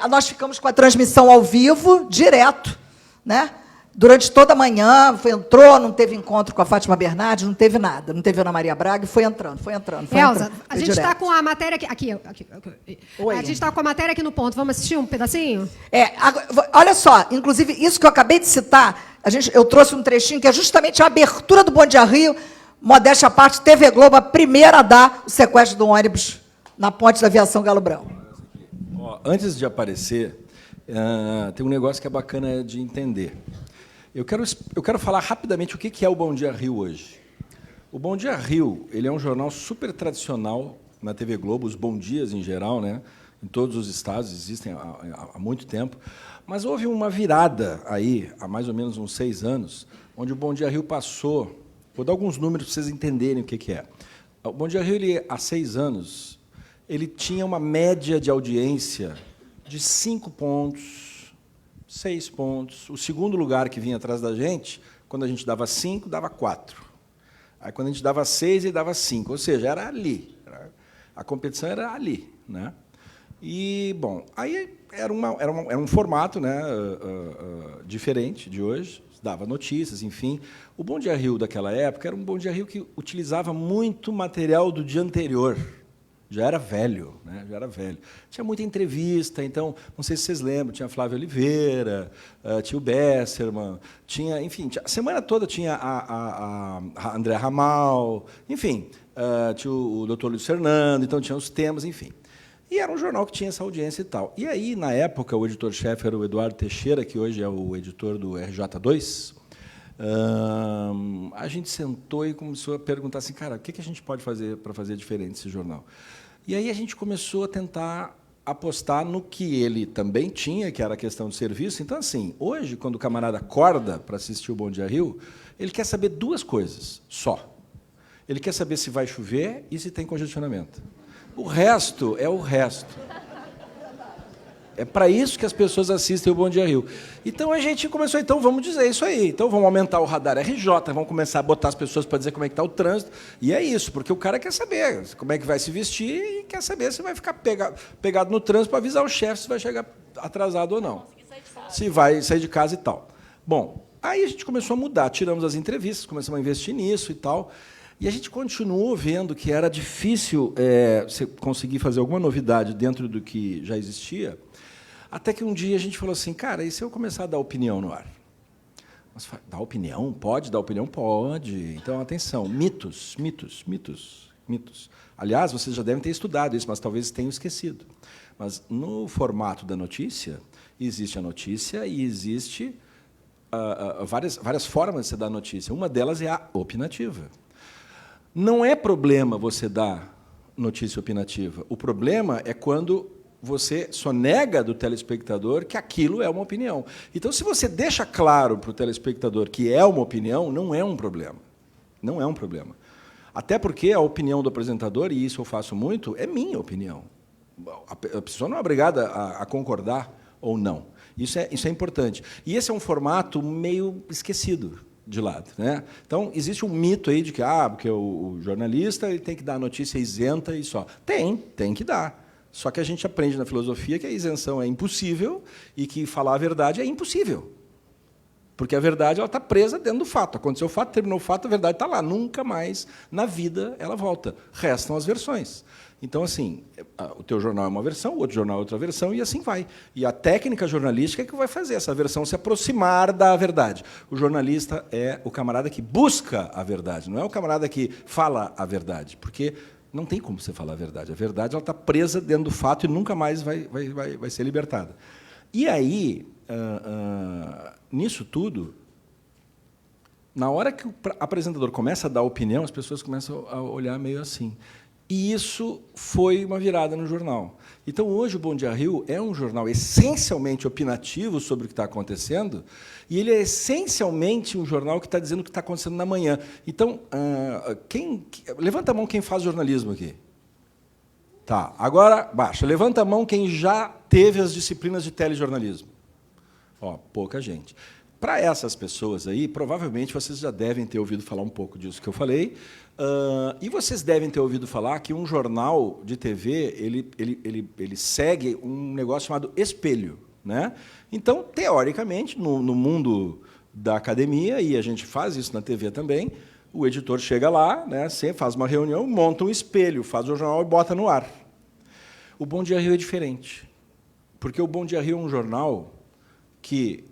nós ficamos com a transmissão ao vivo, direto, né, durante toda a manhã, entrou, não teve encontro com a Fátima Bernardes, não teve nada, não teve Ana Maria Braga, e foi entrando. Elza, a gente está com a matéria aqui. Oi. A gente está com a matéria aqui no ponto. Vamos assistir um pedacinho? Olha só, inclusive, isso que eu acabei de citar, eu trouxe um trechinho que é justamente a abertura do Bom Dia Rio, modéstia à parte, TV Globo, a primeira a dar o sequestro do ônibus na ponte da aviação Galo Branco. Antes de aparecer, tem um negócio que é bacana de entender. Eu quero falar rapidamente o que é o Bom Dia Rio hoje. O Bom Dia Rio, ele é um jornal super tradicional na TV Globo, os Bom Dias em geral, né? Em todos os estados, existem há muito tempo. Mas houve uma virada aí, há mais ou menos uns 6 anos, onde o Bom Dia Rio passou... Vou dar alguns números para vocês entenderem o que é. O Bom Dia Rio, há 6 anos, ele tinha uma média de audiência de 5 pontos, 6 pontos. O segundo lugar que vinha atrás da gente, quando a gente dava 5, dava 4. Aí, quando a gente dava 6, ele dava 5. Ou seja, era ali. A competição era ali. Né? E, bom, aí era um formato, né, diferente de hoje. Dava notícias, enfim. O Bom Dia Rio daquela época era um Bom Dia Rio que utilizava muito material do dia anterior. Já era velho, né? Já era velho. Tinha muita entrevista, então, não sei se vocês lembram, tinha Flávio Oliveira, tinha o Besserman, tinha, enfim, a semana toda tinha a André Ramal, enfim, tinha o Dr. Luiz Fernando, então tinha os temas, enfim. E era um jornal que tinha essa audiência e tal. E aí, na época, o editor-chefe era o Eduardo Teixeira, que hoje é o editor do RJ2. A gente sentou e começou a perguntar assim, cara, o que a gente pode fazer para fazer diferente esse jornal? E aí a gente começou a tentar apostar no que ele também tinha, que era a questão do serviço. Então, assim, hoje, quando o camarada acorda para assistir o Bom Dia Rio, ele quer saber 2 coisas só. Ele quer saber se vai chover e se tem congestionamento. O resto é o resto. É para isso que as pessoas assistem o Bom Dia Rio. Então a gente começou, então vamos dizer isso aí. Então vamos aumentar o radar RJ, vamos começar a botar as pessoas para dizer como é que está o trânsito. E é isso, porque o cara quer saber como é que vai se vestir e quer saber se vai ficar pegado no trânsito para avisar o chefe se vai chegar atrasado ou não. Se vai sair de casa e tal. Bom, aí a gente começou a mudar, tiramos as entrevistas, começamos a investir nisso e tal. E a gente continuou vendo que era difícil você conseguir fazer alguma novidade dentro do que já existia, até que um dia a gente falou assim, cara, e se eu começar a dar opinião no ar? Mas, dar opinião? Pode dar opinião? Pode. Então, atenção, mitos. Aliás, vocês já devem ter estudado isso, mas talvez tenham esquecido. Mas, no formato da notícia, existe a notícia e existe várias formas de você dar notícia. Uma delas é a opinativa. Não é problema você dar notícia opinativa. O problema é quando você sonega do telespectador que aquilo é uma opinião. Então, se você deixa claro para o telespectador que é uma opinião, não é um problema. Não é um problema. Até porque a opinião do apresentador, e isso eu faço muito, é minha opinião. A pessoa não é obrigada a concordar ou não. Isso é importante. E esse é um formato meio esquecido de lado, né? Então, existe um mito aí de que porque o jornalista ele tem que dar a notícia isenta e só. Tem que dar. Só que a gente aprende na filosofia que a isenção é impossível e que falar a verdade é impossível. Porque a verdade está presa dentro do fato. Aconteceu o fato, terminou o fato, a verdade está lá. Nunca mais, na vida, ela volta. Restam as versões. Então, assim, o teu jornal é uma versão, o outro jornal é outra versão, e assim vai. E a técnica jornalística é que vai fazer essa versão se aproximar da verdade. O jornalista é o camarada que busca a verdade, não é o camarada que fala a verdade, porque não tem como você falar a verdade. A verdade ela está presa dentro do fato e nunca mais vai ser libertada. E aí, nisso tudo, na hora que o apresentador começa a dar opinião, as pessoas começam a olhar meio assim. E isso foi uma virada no jornal. Então, hoje, o Bom Dia Rio é um jornal essencialmente opinativo sobre o que está acontecendo, e ele é essencialmente um jornal que está dizendo o que está acontecendo na manhã. Então, levanta a mão quem faz jornalismo aqui. Tá, agora, baixa. Levanta a mão quem já teve as disciplinas de telejornalismo. Pouca gente. Para essas pessoas aí, provavelmente vocês já devem ter ouvido falar um pouco disso que eu falei, e vocês devem ter ouvido falar que um jornal de TV ele segue um negócio chamado espelho, né? Então, teoricamente, no mundo da academia, e a gente faz isso na TV também, o editor chega lá, né, faz uma reunião, monta um espelho, faz o jornal e bota no ar. O Bom Dia Rio é diferente, porque o Bom Dia Rio é um jornal que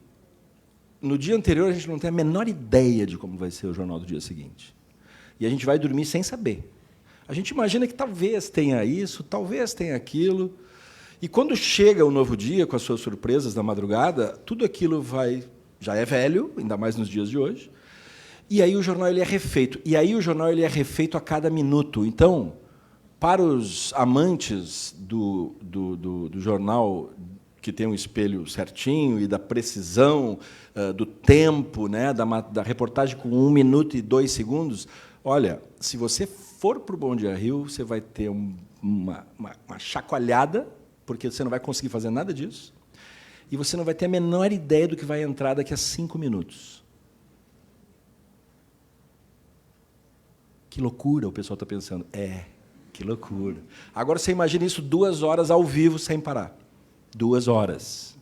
no dia anterior, a gente não tem a menor ideia de como vai ser o jornal do dia seguinte. E a gente vai dormir sem saber. A gente imagina que talvez tenha isso, talvez tenha aquilo. E quando chega o novo dia, com as suas surpresas da madrugada, tudo aquilo já é velho, ainda mais nos dias de hoje. E aí o jornal ele é refeito. E aí o jornal ele é refeito a cada minuto. Então, para os amantes do jornal que tem um espelho certinho e da precisão do tempo, né, da reportagem com 1 minuto e 2 segundos, olha, se você for para o Bom Dia Rio, você vai ter uma chacoalhada, porque você não vai conseguir fazer nada disso, e você não vai ter a menor ideia do que vai entrar daqui a 5 minutos. Que loucura, o pessoal está pensando. Que loucura. Agora, você imagina isso 2 horas ao vivo, sem parar. 2 horas.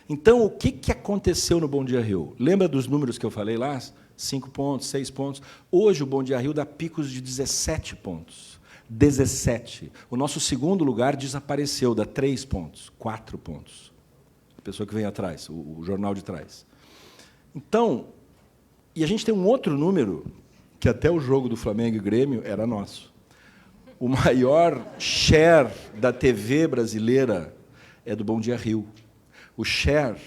Então, o que aconteceu no Bom Dia Rio? Lembra dos números que eu falei lá? 5 pontos, 6 pontos. Hoje, o Bom Dia Rio dá picos de 17 pontos. 17. O nosso segundo lugar desapareceu, dá 3 pontos, 4 pontos. A pessoa que vem atrás, o jornal de trás. Então, e a gente tem um outro número, que até o jogo do Flamengo e Grêmio era nosso. O maior share da TV brasileira é do Bom Dia Rio. O share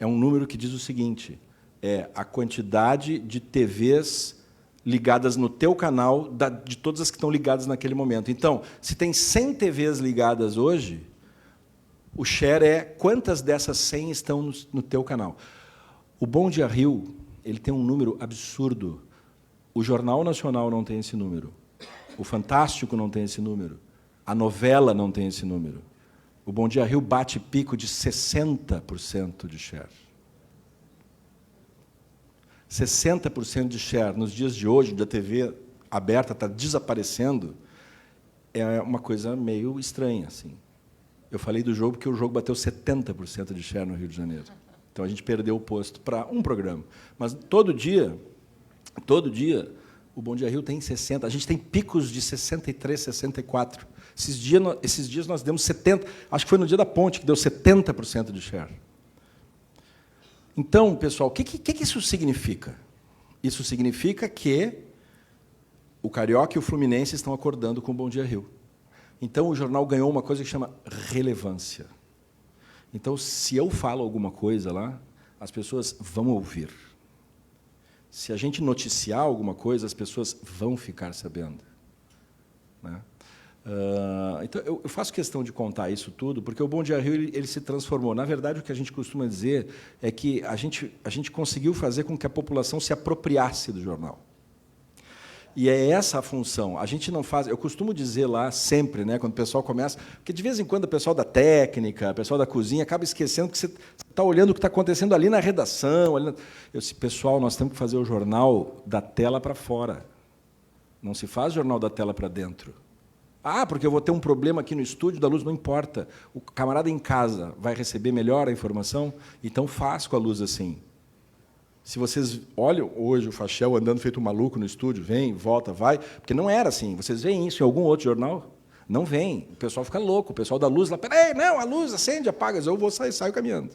é um número que diz o seguinte, é a quantidade de TVs ligadas no teu canal, de todas as que estão ligadas naquele momento. Então, se tem 100 TVs ligadas hoje, o share é quantas dessas 100 estão no teu canal. O Bom Dia Rio ele tem um número absurdo. O Jornal Nacional não tem esse número. O Fantástico não tem esse número. A novela não tem esse número. O Bom Dia Rio bate pico de 60% de share. 60% de share nos dias de hoje, onde a TV aberta está desaparecendo, é uma coisa meio estranha, assim. Eu falei do jogo porque o jogo bateu 70% de share no Rio de Janeiro. Então a gente perdeu o posto para um programa. Mas todo dia, o Bom Dia Rio tem 60%. A gente tem picos de 63%, 64%. Esses dias nós demos 70%. Acho que foi no dia da ponte que deu 70% de share. Então, pessoal, o que isso significa? Isso significa que o Carioca e o Fluminense estão acordando com o Bom Dia Rio. Então, o jornal ganhou uma coisa que chama relevância. Então, se eu falo alguma coisa lá, as pessoas vão ouvir. Se a gente noticiar alguma coisa, as pessoas vão ficar sabendo. Né? Então, eu faço questão de contar isso tudo, porque o Bom Dia Rio ele se transformou. Na verdade, o que a gente costuma dizer é que a gente conseguiu fazer com que a população se apropriasse do jornal. E é essa a função. A gente não faz... Eu costumo dizer lá sempre, né, quando o pessoal começa... Porque, de vez em quando, o pessoal da técnica, o pessoal da cozinha, acaba esquecendo que você está olhando o que está acontecendo ali na redação. Eu disse, pessoal, nós temos que fazer o jornal da tela para fora. Não se faz jornal da tela para dentro. Ah, porque eu vou ter um problema aqui no estúdio da luz, não importa. O camarada em casa vai receber melhor a informação? Então, faz com a luz assim. Se vocês olham hoje o Fachel andando feito um maluco no estúdio, vem, volta, vai, porque não era assim. Vocês veem isso em algum outro jornal? Não vem. O pessoal fica louco, o pessoal da luz lá, peraí, não, a luz acende, apaga, eu vou saio caminhando.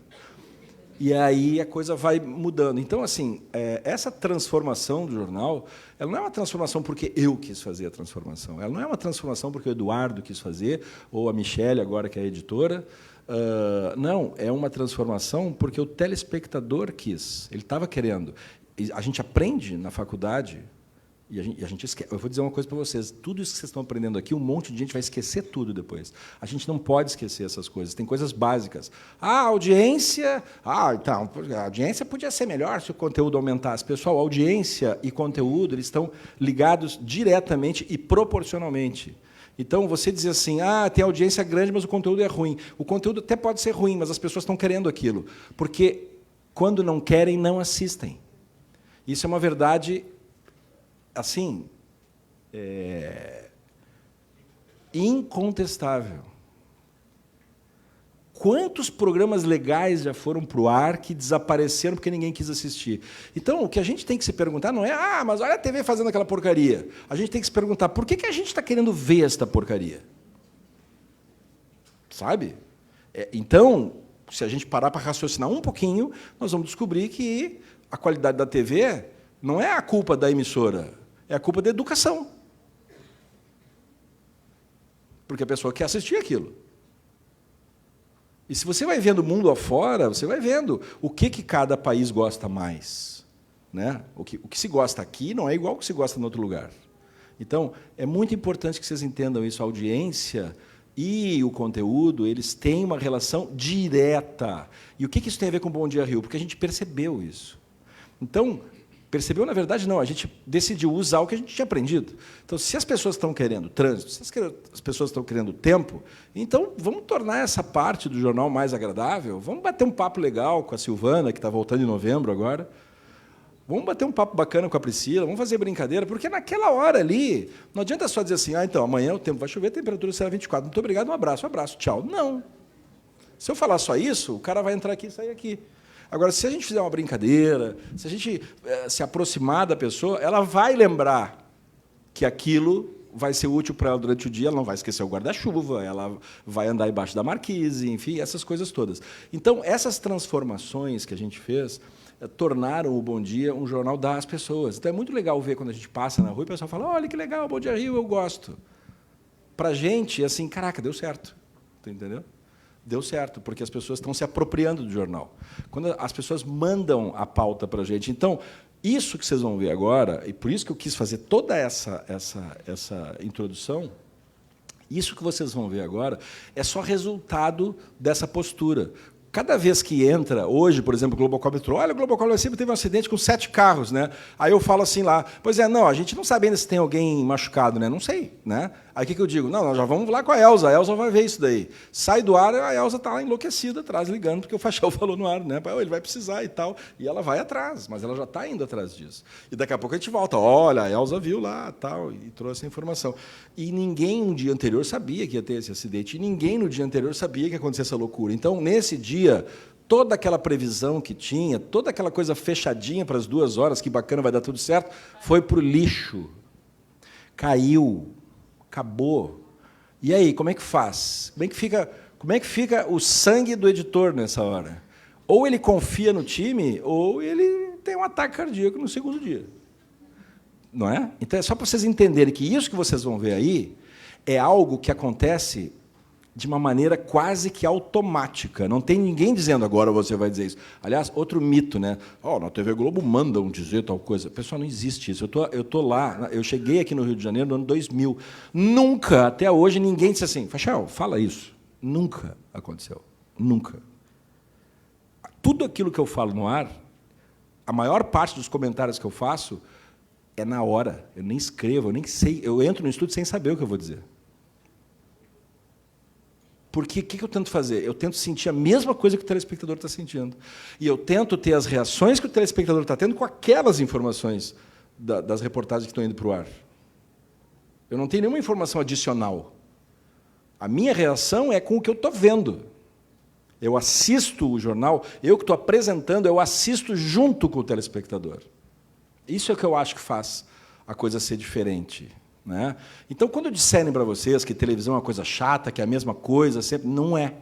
E aí a coisa vai mudando. Então, assim, essa transformação do jornal, ela não é uma transformação porque eu quis fazer a transformação. Ela não é uma transformação porque o Eduardo quis fazer, ou a Michele, agora que é a editora. Não, é uma transformação porque o telespectador quis. Ele estava querendo. A gente aprende na faculdade e a gente esquece. Eu vou dizer uma coisa para vocês. Tudo isso que vocês estão aprendendo aqui, um monte de gente vai esquecer tudo depois. A gente não pode esquecer essas coisas. Tem coisas básicas. A audiência... então, a audiência podia ser melhor se o conteúdo aumentasse. Pessoal, audiência e conteúdo eles estão ligados diretamente e proporcionalmente. Então, você diz assim, tem audiência grande, mas o conteúdo é ruim. O conteúdo até pode ser ruim, mas as pessoas estão querendo aquilo. Porque, quando não querem, não assistem. Isso é uma verdade, assim, incontestável. Quantos programas legais já foram para o ar que desapareceram porque ninguém quis assistir? Então, o que a gente tem que se perguntar não é mas olha a TV fazendo aquela porcaria. A gente tem que se perguntar, por que a gente está querendo ver esta porcaria? Sabe? Então, se a gente parar para raciocinar um pouquinho, nós vamos descobrir que a qualidade da TV não é a culpa da emissora, é a culpa da educação. Porque a pessoa quer assistir aquilo. E se você vai vendo o mundo afora, você vai vendo o que cada país gosta mais. Né? O que se gosta aqui não é igual ao que se gosta em outro lugar. Então, é muito importante que vocês entendam isso. A audiência e o conteúdo, eles têm uma relação direta. E o que isso tem a ver com o Bom Dia Rio? Porque a gente percebeu isso. Então, percebeu, na verdade, não. A gente decidiu usar o que a gente tinha aprendido. Então, se as pessoas estão querendo trânsito, se as pessoas estão querendo tempo, então vamos tornar essa parte do jornal mais agradável. Vamos bater um papo legal com a Silvana, que está voltando em novembro agora. Vamos bater um papo bacana com a Priscila, vamos fazer brincadeira, porque naquela hora ali, não adianta só dizer assim, então, amanhã o tempo vai chover, a temperatura será 24. Muito obrigado, um abraço, tchau. Não. Se eu falar só isso, o cara vai entrar aqui e sair aqui. Agora, se a gente fizer uma brincadeira, se a gente se aproximar da pessoa, ela vai lembrar que aquilo vai ser útil para ela durante o dia, ela não vai esquecer o guarda-chuva, ela vai andar embaixo da marquise, enfim, essas coisas todas. Então, essas transformações que a gente fez tornaram o Bom Dia um jornal das pessoas. Então, é muito legal ver quando a gente passa na rua e o pessoal fala, olha que legal, Bom Dia Rio, eu gosto. Para a gente, assim, caraca, deu certo. Tu entendeu? Deu certo, porque as pessoas estão se apropriando do jornal. Quando as pessoas mandam a pauta para a gente. Então, isso que vocês vão ver agora, e por isso que eu quis fazer toda essa introdução, isso que vocês vão ver agora é só resultado dessa postura. Cada vez que entra, hoje, por exemplo, o Globocop entrou, olha, o Globocop sempre teve um acidente com 7 carros, né? Aí eu falo assim lá, pois é, não, a gente não sabe ainda se tem alguém machucado, né? Não sei, né? Aí o que eu digo? Não, nós já vamos lá com a Elza vai ver isso daí. Sai do ar, a Elza está lá enlouquecida atrás, ligando, porque o Fachel falou no ar, né? Ele vai precisar e tal. E ela vai atrás, mas ela já está indo atrás disso. E daqui a pouco a gente volta. Olha, a Elza viu lá, tal, e trouxe a informação. E ninguém no dia anterior sabia que ia ter esse acidente. E ninguém no dia anterior sabia que ia acontecer essa loucura. Então, nesse dia, toda aquela previsão que tinha, toda aquela coisa fechadinha para as 2 horas, que bacana, vai dar tudo certo, foi para o lixo. Caiu. Acabou. E aí, como é que faz? Como é que fica o sangue do editor nessa hora? Ou ele confia no time, ou ele tem um ataque cardíaco no segundo dia. Não é? Então, é só para vocês entenderem que isso que vocês vão ver aí é algo que acontece de uma maneira quase que automática. Não tem ninguém dizendo agora você vai dizer isso. Aliás, outro mito, né? Na TV Globo mandam dizer tal coisa. Pessoal, não existe isso. Eu tô lá, eu cheguei aqui no Rio de Janeiro no ano 2000. Nunca, até hoje, ninguém disse assim, Fachel, fala isso. Nunca aconteceu. Nunca. Tudo aquilo que eu falo no ar, a maior parte dos comentários que eu faço é na hora. Eu nem escrevo, eu nem sei. Eu entro no estúdio sem saber o que eu vou dizer. Porque o que eu tento fazer? Eu tento sentir a mesma coisa que o telespectador está sentindo. E eu tento ter as reações que o telespectador está tendo com aquelas informações das reportagens que estão indo para o ar. Eu não tenho nenhuma informação adicional. A minha reação é com o que eu estou vendo. Eu assisto o jornal, eu que estou apresentando, eu assisto junto com o telespectador. Isso é o que eu acho que faz a coisa ser diferente. Né? Então, quando disserem para vocês que televisão é uma coisa chata, que é a mesma coisa, sempre não é.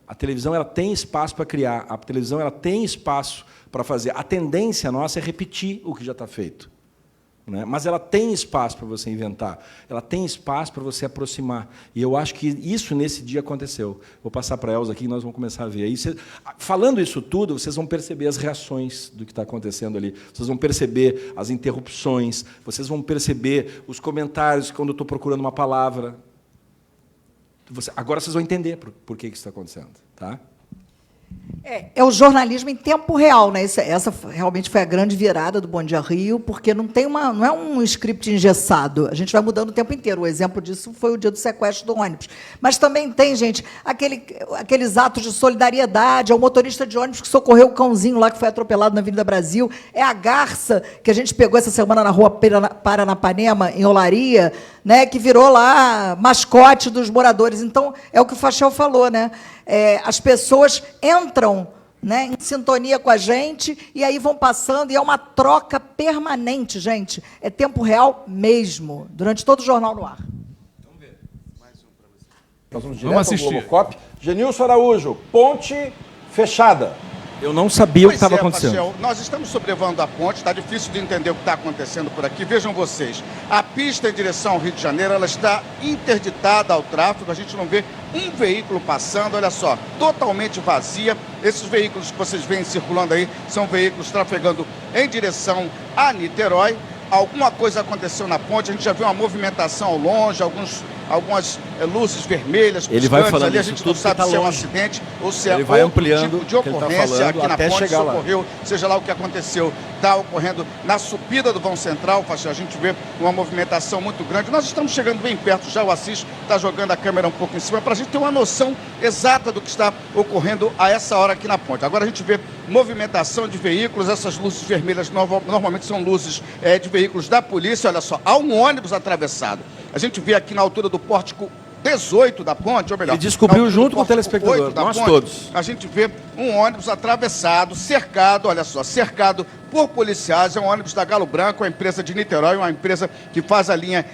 A televisão ela tem espaço para criar, a televisão ela tem espaço para fazer. A tendência nossa é repetir o que já está feito. Né? Mas ela tem espaço para você inventar, ela tem espaço para você aproximar. E eu acho que isso, nesse dia, aconteceu. Vou passar para a Elza aqui e nós vamos começar a ver. Aí, falando isso tudo, vocês vão perceber as reações do que está acontecendo ali. Vocês vão perceber as interrupções, vocês vão perceber os comentários quando eu estou procurando uma palavra. Agora vocês vão entender por que isso está acontecendo. Tá? É o jornalismo em tempo real, né? Essa realmente foi a grande virada do Bom Dia Rio, porque não é um script engessado. A gente vai mudando o tempo inteiro. O exemplo disso foi o dia do sequestro do ônibus. Mas também tem, gente, aqueles atos de solidariedade. É o motorista de ônibus que socorreu o cãozinho lá que foi atropelado na Avenida Brasil. É a garça que a gente pegou essa semana na rua Paranapanema, em Olaria, né? Que virou lá mascote dos moradores. Então, é o que o Fachel falou, né? As pessoas entram, né, em sintonia com a gente e aí vão passando, e é uma troca permanente, gente. É tempo real mesmo, durante todo o Jornal no Ar. Vamos ver. Mais um para você. Nós vamos direto ao Globocop. Genilson Araújo, ponte fechada. Eu não sabia o que estava acontecendo. Fachel, nós estamos sobrevoando a ponte, está difícil de entender o que está acontecendo por aqui. Vejam vocês, a pista em direção ao Rio de Janeiro ela está interditada ao tráfego, a gente não vê um veículo passando, olha só, totalmente vazia. Esses veículos que vocês veem circulando aí são veículos trafegando em direção a Niterói. Alguma coisa aconteceu na ponte, a gente já viu uma movimentação ao longe, algumas luzes vermelhas. Ele vai falando ali, a gente não sabe se é um acidente ou se é outro tipo de ocorrência aqui na ponte, se ocorreu, seja lá o que aconteceu, está ocorrendo na subida do vão central. A gente vê uma movimentação muito grande. Nós estamos chegando bem perto já, o Assis está jogando a câmera um pouco em cima para a gente ter uma noção exata do que está ocorrendo a essa hora aqui na ponte. Agora a gente vê movimentação de veículos, essas luzes vermelhas normalmente são luzes de veículos da polícia. Olha só, há um ônibus atravessado. A gente vê aqui na altura do pórtico 18 da ponte, ou melhor... Ele descobriu junto com o telespectador, nós todos. A gente vê um ônibus atravessado, cercado, olha só, cercado por policiais. É um ônibus da Galo Branco, uma empresa de Niterói, uma empresa que faz a linha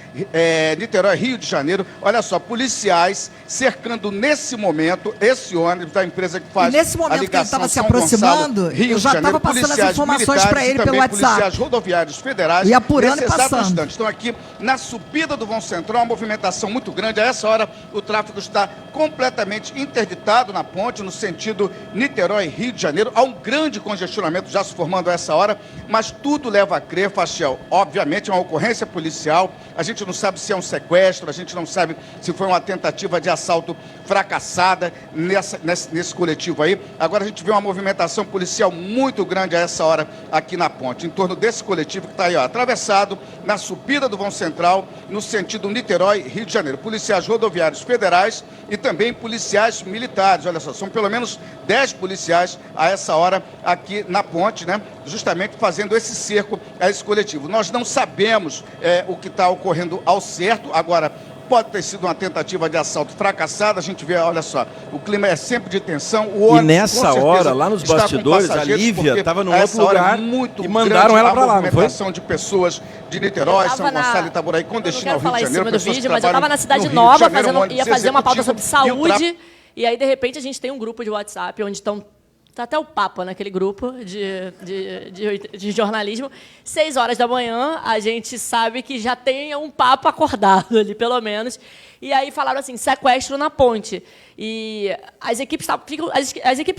Niterói-Rio de Janeiro. Olha só, policiais cercando nesse momento esse ônibus da empresa que faz a ligação. E nesse momento que ele estava se aproximando, eu já estava passando as informações para ele pelo WhatsApp. Policiais rodoviários federais. E apurando e passando. Instante, estão aqui na subida do vão central, uma movimentação muito grande. A essa hora, o tráfego está completamente interditado na ponte, no sentido Niterói-Rio de Janeiro. Há um grande congestionamento já se formando a essa hora, mas tudo leva a crer, Fachel, obviamente é uma ocorrência policial, a gente não sabe se é um sequestro, a gente não sabe se foi uma tentativa de assalto fracassada nesse coletivo aí. Agora a gente vê uma movimentação policial muito grande a essa hora aqui na ponte, em torno desse coletivo que está aí, ó, atravessado na subida do Vão Central, no sentido Niterói, Rio de Janeiro. Policiais rodoviários federais e também policiais militares. Olha só, são pelo menos 10 policiais a essa hora aqui na ponte, né? Justamente fazendo esse cerco a esse coletivo. Nós não sabemos o que está ocorrendo ao certo. Agora, pode ter sido uma tentativa de assalto fracassada. A gente vê, olha só, o clima é sempre de tensão. E nessa hora, lá nos bastidores, a Lívia estava num outro lugar e mandaram ela para lá, não foi? De pessoas de Niterói, São Gonçalo e Itaboraí, com destino ao Rio de Janeiro. Do vídeo, mas eu estava na Cidade Nova, ia fazer uma pauta sobre saúde, e aí, de repente, a gente tem um grupo de WhatsApp onde estão... Tá até o Papa naquele grupo de jornalismo. 6 horas da manhã, a gente sabe que já tem um Papa acordado ali, pelo menos. E aí falaram assim, sequestro na ponte. E as equipes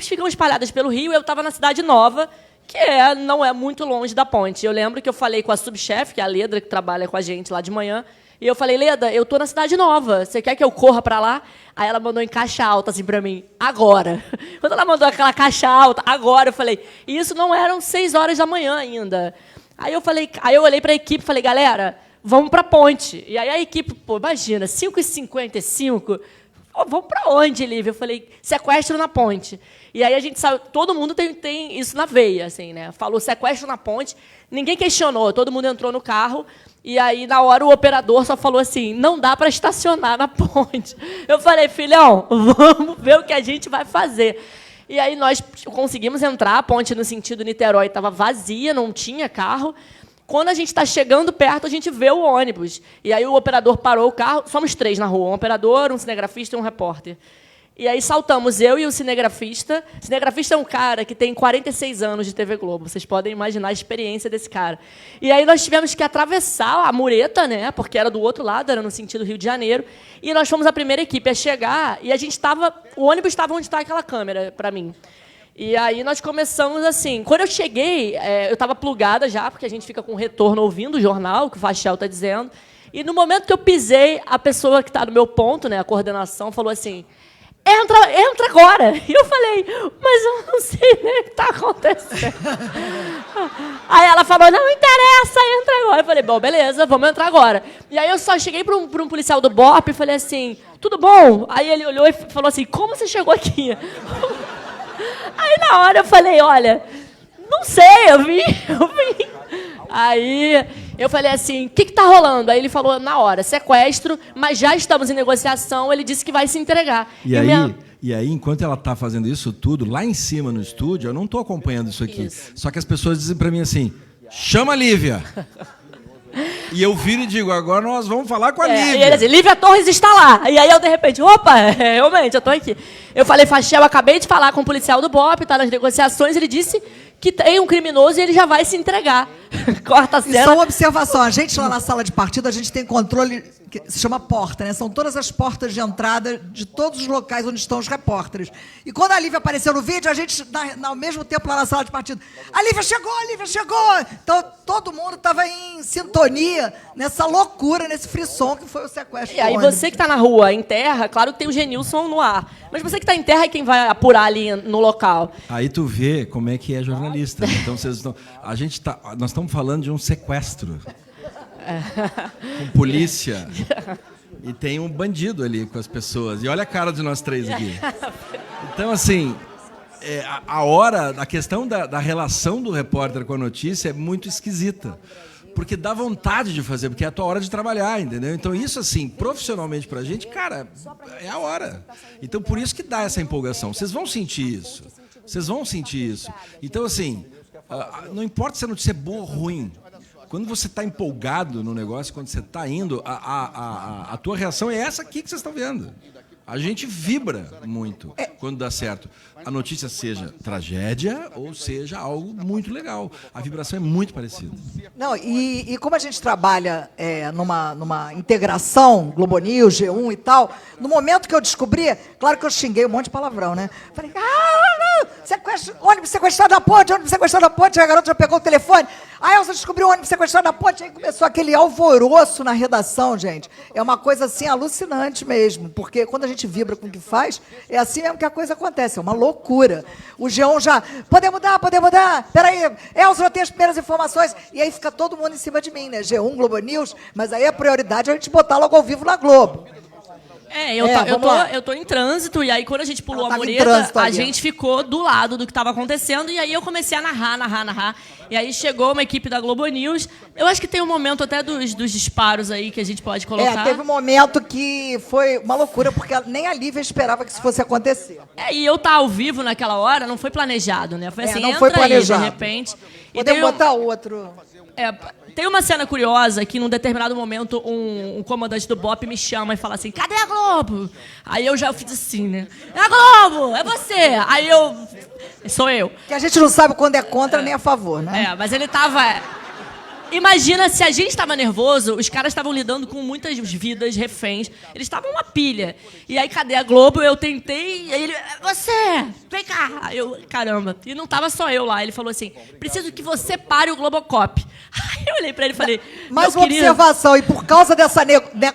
ficam espalhadas pelo Rio. Eu estava na Cidade Nova, que não é muito longe da ponte. Eu lembro que eu falei com a subchefe, que é a Ledra, que trabalha com a gente lá de manhã, e eu falei, Leda, eu tô na Cidade Nova, você quer que eu corra para lá? Aí ela mandou em caixa alta, assim, para mim, agora. Quando ela mandou aquela caixa alta, agora, eu falei, e isso não eram 6 horas da manhã ainda. Aí eu olhei para a equipe e falei, galera, vamos para a ponte. E aí a equipe, pô, imagina, 5h55, vamos para onde, Lívia? Eu falei, sequestro na ponte. E aí a gente sabe, todo mundo tem isso na veia, assim, né? Falou sequestro na ponte, ninguém questionou, todo mundo entrou no carro. E aí, na hora, o operador só falou assim, não dá para estacionar na ponte. Eu falei, filhão, vamos ver o que a gente vai fazer. E aí nós conseguimos entrar, a ponte no sentido Niterói estava vazia, não tinha carro. Quando a gente está chegando perto, a gente vê o ônibus. E aí o operador parou o carro, somos 3 na rua, um operador, um cinegrafista e um repórter. E aí saltamos eu e o cinegrafista. O cinegrafista é um cara que tem 46 anos de TV Globo. Vocês podem imaginar a experiência desse cara. E aí nós tivemos que atravessar a mureta, né? Porque era do outro lado, era no sentido Rio de Janeiro. E nós fomos a primeira equipe a chegar. E a gente estava... O ônibus estava onde está aquela câmera, para mim. E aí nós começamos assim. Quando eu cheguei, eu estava plugada já, porque a gente fica com retorno ouvindo o jornal, que o Fachel está dizendo. E no momento que eu pisei, a pessoa que está no meu ponto, né, a coordenação, falou assim... Entra agora. E eu falei, mas eu não sei nem o que está acontecendo. Aí ela falou, não interessa, entra agora. Eu falei, bom, beleza, vamos entrar agora. E aí eu só cheguei para um policial do BOP e falei assim, tudo bom? Aí ele olhou e falou assim, como você chegou aqui? Aí na hora eu falei, olha, não sei, eu vim. Aí eu falei assim, o que está rolando? Aí ele falou, na hora, sequestro, mas já estamos em negociação, ele disse que vai se entregar. E aí, enquanto ela está fazendo isso tudo, lá em cima no estúdio, eu não estou acompanhando isso aqui. Isso. Só que as pessoas dizem para mim assim, chama a Lívia. E eu viro e digo, agora nós vamos falar com a Lívia. E ele diz, Lívia Torres está lá. E aí eu, de repente, opa, realmente, eu estou aqui. Eu falei, Fachel, acabei de falar com o policial do BOP, está nas negociações, ele disse que tem um criminoso e ele já vai se entregar. Corta a cena. E só uma observação, a gente lá na sala de partido, a gente tem controle, que se chama porta, né? São todas as portas de entrada de todos os locais onde estão os repórteres. E quando a Lívia apareceu no vídeo, a gente, ao mesmo tempo lá na sala de partido, a Lívia chegou! Então, todo mundo estava em sintonia nessa loucura, nesse frisson que foi o sequestro. E aí você que está na rua, em terra, claro que tem o Genilson no ar, mas você que está em terra é quem vai apurar ali no local. Aí tu vê como é que é jornalista. Né? Então, nós estamos falando de um sequestro. Com polícia. E tem um bandido ali com as pessoas. E olha a cara de nós 3 aqui. Então, assim, a questão da relação do repórter com a notícia é muito esquisita. Porque dá vontade de fazer, porque é a tua hora de trabalhar, entendeu? Então, isso, assim, profissionalmente pra gente, cara, é a hora. Então, por isso que dá essa empolgação. Vocês vão sentir isso. Então, assim, não importa se a notícia é boa ou ruim. Quando você está empolgado no negócio, quando você está indo, a tua reação é essa aqui que vocês estão vendo. A gente vibra muito quando dá certo. A notícia seja tragédia ou seja algo muito legal. A vibração é muito parecida. Não, e como a gente trabalha numa integração, Globo News, G1 e tal, no momento que eu descobri, claro que eu xinguei um monte de palavrão, né? Falei, ônibus sequestrado na ponte, a garota já pegou o telefone. A Elza descobriu o ônibus sequestrado na ponte, aí começou aquele alvoroço na redação, gente. É uma coisa, assim, alucinante mesmo, porque quando a gente vibra com o que faz, é assim mesmo que a coisa acontece, é uma loucura. O G1 já, poder mudar, peraí, Elza já tem as primeiras informações, e aí fica todo mundo em cima de mim, né? G1, Globo News, mas aí a prioridade é a gente botar logo ao vivo na Globo. Eu tô em trânsito, e aí quando a gente pulou a mureta, a gente ficou do lado do que estava acontecendo, e aí eu comecei a narrar. E aí chegou uma equipe da Globo News. Eu acho que tem um momento até dos disparos aí que a gente pode colocar. Teve um momento que foi uma loucura, porque nem a Lívia esperava que isso fosse acontecer. E eu estar ao vivo naquela hora não foi planejado, né? Foi assim, não foi planejado. Aí, de repente. Podemos botar outro. Tem uma cena curiosa que, num determinado momento, um comandante do BOP me chama e fala assim, cadê a Globo? Aí eu já fiz assim, né? É a Globo! É você! Aí sou eu. Que a gente não sabe quando é contra nem a favor, né? Mas ele tava... Imagina se a gente estava nervoso, os caras estavam lidando com muitas vidas reféns, eles estavam uma pilha. E aí, cadê a Globo? Eu tentei, e aí ele, você, vem cá. Aí eu, caramba. E não tava só eu lá, ele falou assim, preciso que você pare o Globocop. Aí eu olhei pra ele e falei, mais uma observação, e por causa dessa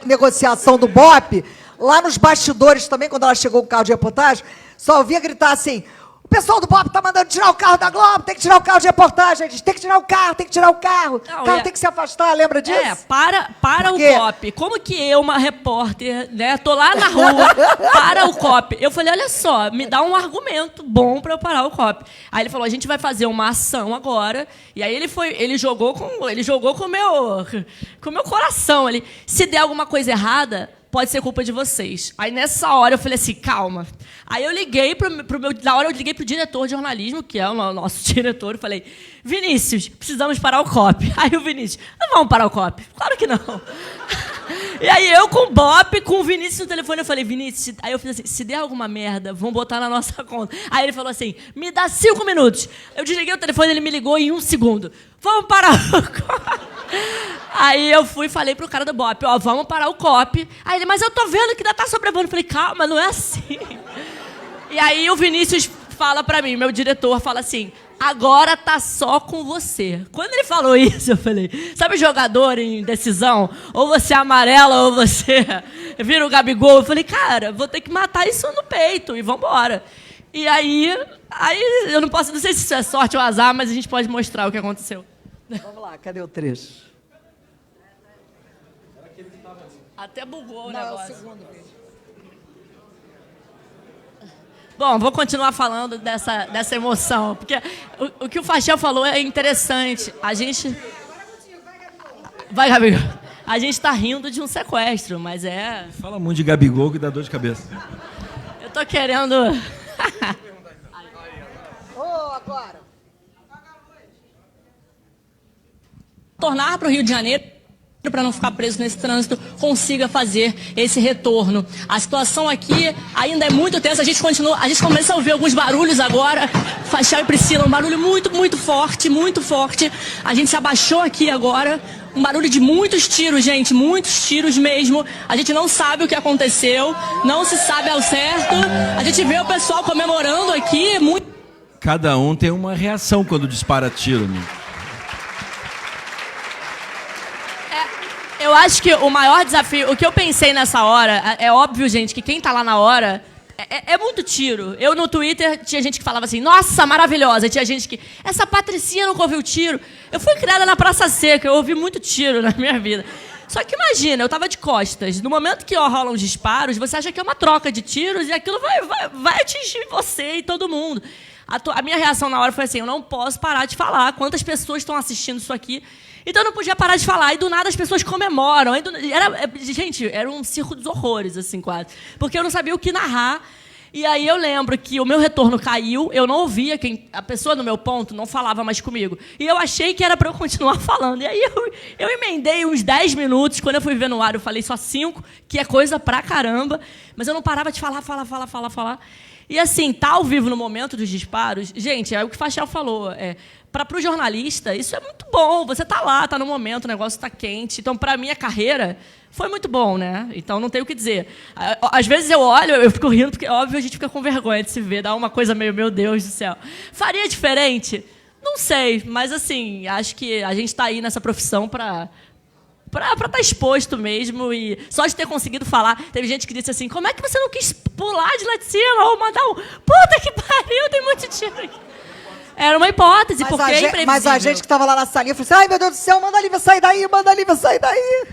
negociação do BOP, lá nos bastidores também, quando ela chegou com o carro de reportagem, só ouvia gritar assim, o pessoal do BOP tá mandando tirar o carro da Globo, tem que tirar o carro de reportagem, tem que tirar o carro, o carro tem que se afastar, lembra disso? Para o COP. Como que eu, uma repórter, né, tô lá na rua, para o COP. Eu falei, olha só, me dá um argumento bom para eu parar o COP. Aí ele falou, a gente vai fazer uma ação agora, e aí ele jogou com o meu coração. Se der alguma coisa errada, pode ser culpa de vocês. Aí, nessa hora, eu falei assim, calma. Aí, eu liguei na hora, eu liguei pro diretor de jornalismo, que é o nosso diretor, e falei, Vinícius, precisamos parar o COP. Aí, o Vinícius, não vamos parar o COP. Claro que não. E aí, eu com o BOP, com o Vinícius no telefone, eu falei, Vinícius, aí eu fiz assim, se der alguma merda, vão botar na nossa conta. Aí, ele falou assim, me dá 5 minutos. Eu desliguei o telefone, ele me ligou em 1 segundo. Vamos parar o COP. Aí eu fui e falei pro cara do BOP, vamos parar o COP. Aí ele, mas eu tô vendo que ainda tá sobrevivendo. Eu falei, calma, não é assim. E aí o Vinícius fala pra mim, meu diretor fala assim, agora tá só com você. Quando ele falou isso, eu falei, sabe jogador em decisão? Ou você amarela ou você vira o Gabigol. Eu falei, cara, vou ter que matar isso no peito e vambora. E aí eu não sei se isso é sorte ou azar, mas a gente pode mostrar o que aconteceu. Vamos lá, cadê o trecho? Até bugou o negócio. É o segundo vídeo. Bom, vou continuar falando dessa emoção, porque o que o Fachel falou é interessante. A gente... Vai, Gabigol. A gente tá rindo de um sequestro, mas é... Fala muito de Gabigol que dá dor de cabeça. Eu tô querendo... Agora. Tornar para o Rio de Janeiro, para não ficar preso nesse trânsito, consiga fazer esse retorno. A situação aqui ainda é muito tensa, a gente começa a ouvir alguns barulhos agora, Fachel e Priscila, um barulho muito, muito forte, muito forte. A gente se abaixou aqui agora, um barulho de muitos tiros, gente, muitos tiros mesmo. A gente não sabe o que aconteceu, não se sabe ao certo. A gente vê o pessoal comemorando aqui. Cada um tem uma reação quando dispara tiro, né? Eu acho que o maior desafio, o que eu pensei nessa hora, é óbvio, gente, que quem tá lá na hora é muito tiro. Eu no Twitter tinha gente que falava assim, nossa, maravilhosa. E tinha gente que, essa Patricinha nunca ouviu tiro. Eu fui criada na Praça Seca, eu ouvi muito tiro na minha vida. Só que imagina, eu tava de costas. No momento que rolam os disparos, você acha que é uma troca de tiros e aquilo vai atingir você e todo mundo. A minha reação na hora foi assim, eu não posso parar de falar. Quantas pessoas estão assistindo isso aqui? Então eu não podia parar de falar. E do nada as pessoas comemoram. Gente, era um circo dos horrores, assim, quase. Porque eu não sabia o que narrar. E aí eu lembro que o meu retorno caiu, eu não ouvia, a pessoa no meu ponto não falava mais comigo. E eu achei que era para eu continuar falando. E aí eu emendei uns 10 minutos, quando eu fui ver no ar eu falei só 5, que é coisa pra caramba. Mas eu não parava de falar. E assim, tá ao vivo no momento dos disparos, gente, é o que o Fachel falou, para o jornalista, isso é muito bom, você tá lá, tá no momento, o negócio tá quente. Então, para minha carreira, foi muito bom, né? Então, não tenho o que dizer. Às vezes eu olho, eu fico rindo, porque, óbvio, a gente fica com vergonha de se ver, dá uma coisa meio, meu Deus do céu. Faria diferente? Não sei, mas assim, acho que a gente está aí nessa profissão para estar exposto mesmo. E só de ter conseguido falar, teve gente que disse assim, como é que você não quis pular de lá de cima ou mandar um puta que pariu, tem muito tiro aqui. Era uma hipótese, Mas porque é imprevisível. Mas a gente que estava lá na salinha falou assim, ai meu Deus do céu, manda a Lívia sair daí, manda a Lívia sair daí.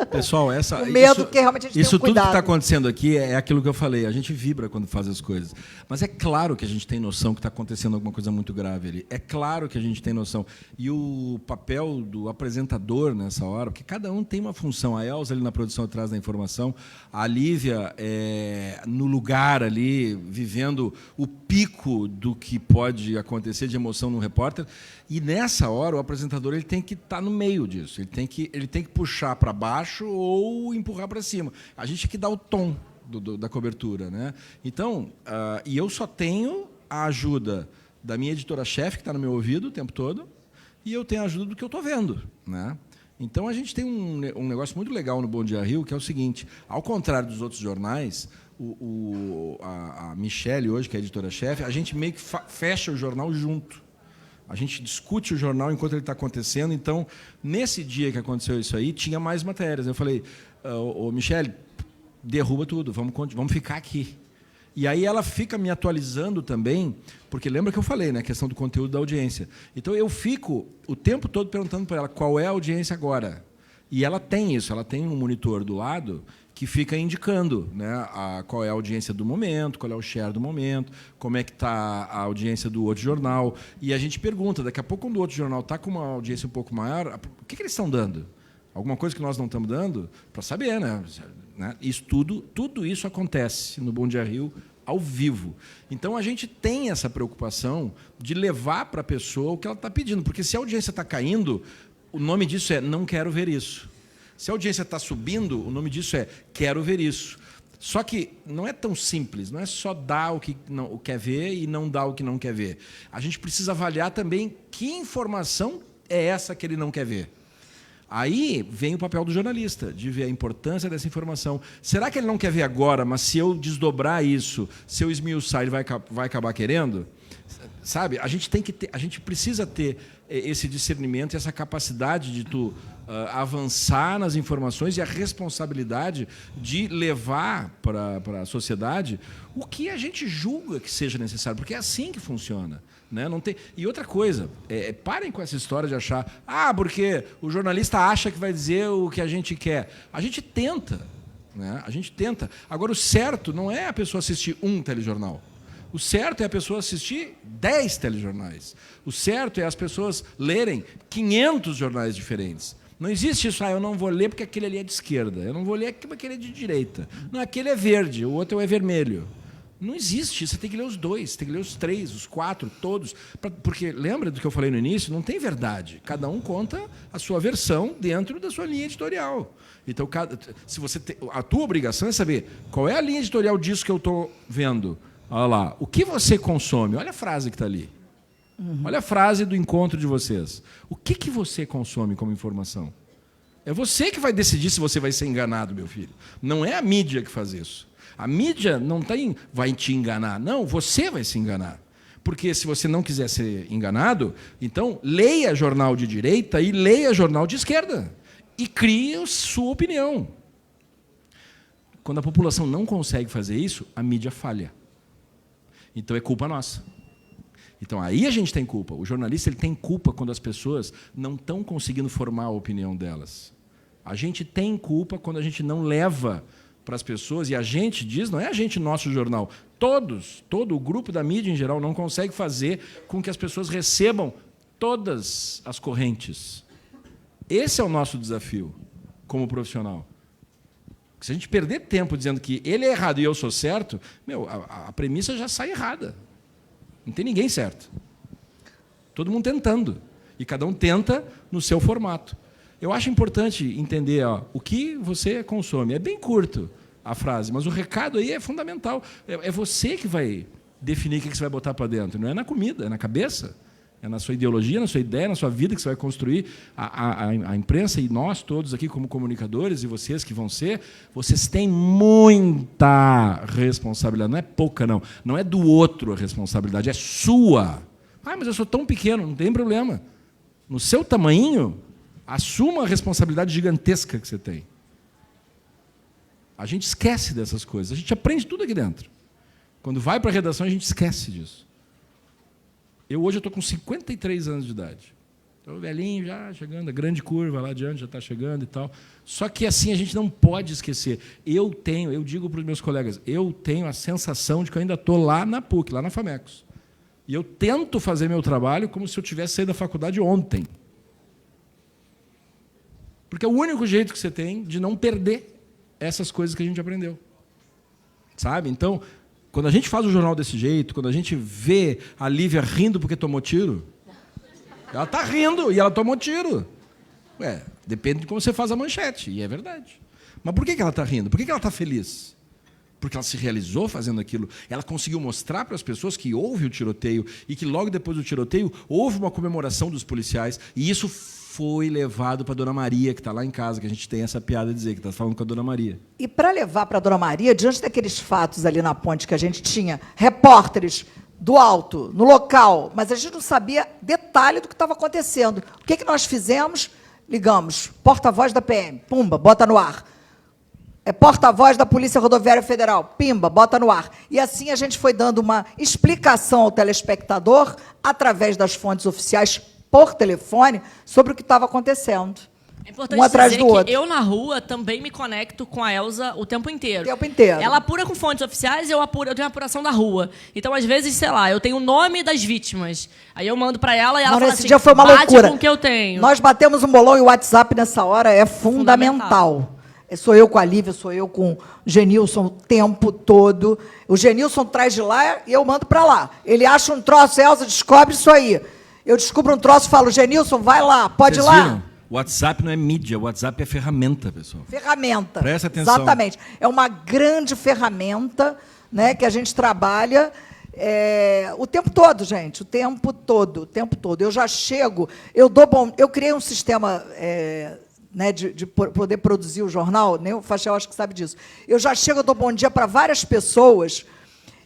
Pessoal, O medo que realmente a gente isso tem um tudo que está cuidado. acontecendo aqui é aquilo que eu falei. A gente vibra quando faz as coisas. Mas é claro que a gente tem noção que está acontecendo alguma coisa muito grave ali. É claro que a gente tem noção. E o papel do apresentador nessa hora, porque cada um tem uma função. A Elza ali na produção atrás da informação, a Lívia no lugar ali, vivendo o pico do que pode acontecer de emoção no repórter. E nessa hora o apresentador ele tem que estar no meio disso. Ele tem que puxar para baixo ou empurrar para cima. A gente que dá o tom da cobertura, né? Então, e eu só tenho a ajuda da minha editora-chefe, que está no meu ouvido o tempo todo, e eu tenho a ajuda do que eu estou vendo, né? Então, a gente tem um negócio muito legal no Bom Dia Rio, que é o seguinte, ao contrário dos outros jornais, a Michele, hoje, que é a editora-chefe, a gente meio que fecha o jornal junto. A gente discute o jornal enquanto ele está acontecendo. Então, nesse dia que aconteceu isso aí, tinha mais matérias. Eu falei, Michele, derruba tudo, vamos ficar aqui. E aí ela fica me atualizando também, porque lembra que eu falei, né, a questão do conteúdo da audiência. Então, eu fico o tempo todo perguntando para ela qual é a audiência agora. E ela tem isso, ela tem um monitor do lado que fica indicando, né, qual é a audiência do momento, qual é o share do momento, como é que está a audiência do outro jornal. E a gente pergunta, daqui a pouco, quando o outro jornal está com uma audiência um pouco maior, o que eles estão dando? Alguma coisa que nós não estamos dando? Para saber, né? Isso tudo isso acontece no Bom Dia Rio ao vivo. Então, a gente tem essa preocupação de levar para a pessoa o que ela está pedindo, porque se a audiência está caindo, o nome disso é não quero ver isso. Se a audiência está subindo, o nome disso é quero ver isso. Só que não é tão simples, não é só dar o que não quer ver e não dar o que não quer ver. A gente precisa avaliar também que informação é essa que ele não quer ver. Aí vem o papel do jornalista, de ver a importância dessa informação. Será que ele não quer ver agora, mas se eu desdobrar isso, se eu esmiuçar, ele vai acabar querendo? Sabe? A gente precisa ter esse discernimento e essa capacidade de avançar nas informações e a responsabilidade de levar para a sociedade o que a gente julga que seja necessário, porque é assim que funciona. Né? Não tem... E outra coisa, parem com essa história de achar porque o jornalista acha que vai dizer o que a gente quer. A gente tenta. Né? A gente tenta. Agora, o certo não é a pessoa assistir um telejornal. O certo é a pessoa assistir 10 telejornais. O certo é as pessoas lerem 500 jornais diferentes. Não existe isso, eu não vou ler porque aquele ali é de esquerda, eu não vou ler porque aquele é de direita. Não, aquele é verde, o outro é vermelho. Não existe, você tem que ler os dois, você tem que ler os 3, os 4, todos. Porque, lembra do que eu falei no início? Não tem verdade. Cada um conta a sua versão dentro da sua linha editorial. Então, a tua obrigação é saber qual é a linha editorial disso que eu estou vendo. Olha lá, o que você consome? Olha a frase que está ali. Olha a frase do encontro de vocês. O que você consome como informação? É você que vai decidir se você vai ser enganado, meu filho. Não é a mídia que faz isso. A mídia não vai te enganar. Não, você vai se enganar. Porque se você não quiser ser enganado, então leia jornal de direita e leia jornal de esquerda. E crie a sua opinião. Quando a população não consegue fazer isso, a mídia falha. Então é culpa nossa. Então aí a gente tem culpa. O jornalista ele tem culpa quando as pessoas não estão conseguindo formar a opinião delas. A gente tem culpa quando a gente não leva para as pessoas, e a gente diz, não é a gente, nosso jornal, todo o grupo da mídia em geral não consegue fazer com que as pessoas recebam todas as correntes. Esse é o nosso desafio como profissional. Se a gente perder tempo dizendo que ele é errado e eu sou certo, a premissa já sai errada. Não tem ninguém certo. Todo mundo tentando. E cada um tenta no seu formato. Eu acho importante entender o que você consome. É bem curto a frase, mas o recado aí é fundamental. É você que vai definir o que você vai botar para dentro. Não é na comida, é na cabeça. É na sua ideologia, na sua ideia, na sua vida que você vai construir. A imprensa e nós todos aqui como comunicadores e vocês que vão ser, vocês têm muita responsabilidade. Não é pouca, não. Não é do outro a responsabilidade, é sua. Ah, mas eu sou tão pequeno, não tem problema. No seu tamanho, assuma a responsabilidade gigantesca que você tem. A gente esquece dessas coisas. A gente aprende tudo aqui dentro. Quando vai para a redação, a gente esquece disso. Hoje eu estou com 53 anos de idade. Estou velhinho já, chegando, a grande curva lá adiante já está chegando e tal. Só que assim a gente não pode esquecer. Eu digo para os meus colegas, eu tenho a sensação de que eu ainda estou lá na PUC, lá na Famecos. E eu tento fazer meu trabalho como se eu tivesse saído da faculdade ontem. Porque é o único jeito que você tem de não perder essas coisas que a gente aprendeu. Sabe? Então, quando a gente faz o jornal desse jeito, quando a gente vê a Lívia rindo porque tomou tiro, ela está rindo e ela tomou tiro. Depende de como você faz a manchete, e é verdade. Mas por que ela está rindo? Por que ela está feliz? Porque ela se realizou fazendo aquilo. Ela conseguiu mostrar para as pessoas que houve o tiroteio e que logo depois do tiroteio houve uma comemoração dos policiais, e isso foi levado para a Dona Maria, que está lá em casa, que a gente tem essa piada de dizer, que está falando com a Dona Maria. E para levar para a Dona Maria, diante daqueles fatos ali na ponte que a gente tinha, repórteres do alto, no local, mas a gente não sabia detalhe do que estava acontecendo. O que nós fizemos? Ligamos, porta-voz da PM, pumba, bota no ar. Porta-voz da Polícia Rodoviária Federal, pimba, bota no ar. E assim a gente foi dando uma explicação ao telespectador, através das fontes oficiais, por telefone, sobre o que estava acontecendo. É importante dizer que eu, na rua, também me conecto com a Elza o tempo inteiro. O tempo inteiro. Ela apura com fontes oficiais, eu tenho a apuração da rua. Então, às vezes, sei lá, eu tenho o nome das vítimas. Aí eu mando para ela e ela fala assim, dia foi uma loucura. Com o que eu tenho. Nós batemos um bolão e o WhatsApp nessa hora é fundamental. Sou eu com a Lívia, sou eu com o Genilson o tempo todo. O Genilson traz de lá e eu mando para lá. Ele acha um troço, Elza descobre isso aí. Eu descubro um troço e falo, Genilson, vai lá, pode ir lá. Viram? O WhatsApp não é mídia, o WhatsApp é ferramenta, pessoal. Ferramenta. Presta atenção. Exatamente. É uma grande ferramenta, né, que a gente trabalha o tempo todo, gente. O tempo todo. Eu já chego, eu criei um sistema de poder produzir o jornal, nem o Fachel acho que sabe disso. Eu já chego, eu dou bom dia para várias pessoas,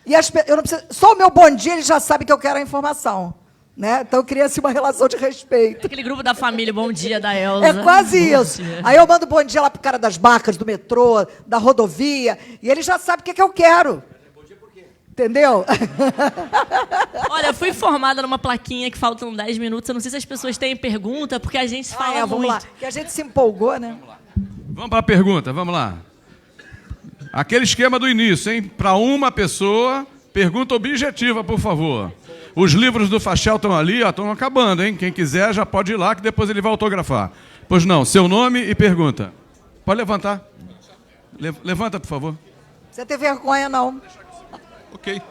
e eu não preciso, só o meu bom dia, eles já sabem que eu quero a informação. Né? Então, eu queria assim, uma relação de respeito. Aquele grupo da família, bom dia, da Elza. É quase isso. Aí eu mando bom dia lá pro cara das barcas, do metrô, da rodovia, e ele já sabe o que eu quero. Bom dia por quê? Entendeu? Olha, eu fui informada numa plaquinha que faltam 10 minutos. Eu não sei se as pessoas têm pergunta, porque a gente fala muito. Vamos lá. Que a gente se empolgou, né? Vamos para a pergunta, vamos lá. Aquele esquema do início, hein? Para uma pessoa, pergunta objetiva, por favor. Os livros do Fachel estão ali, estão acabando, hein? Quem quiser já pode ir lá, que depois ele vai autografar. Pois não, seu nome e pergunta. Pode levantar. Levanta, por favor. Você tem vergonha, não. Ok.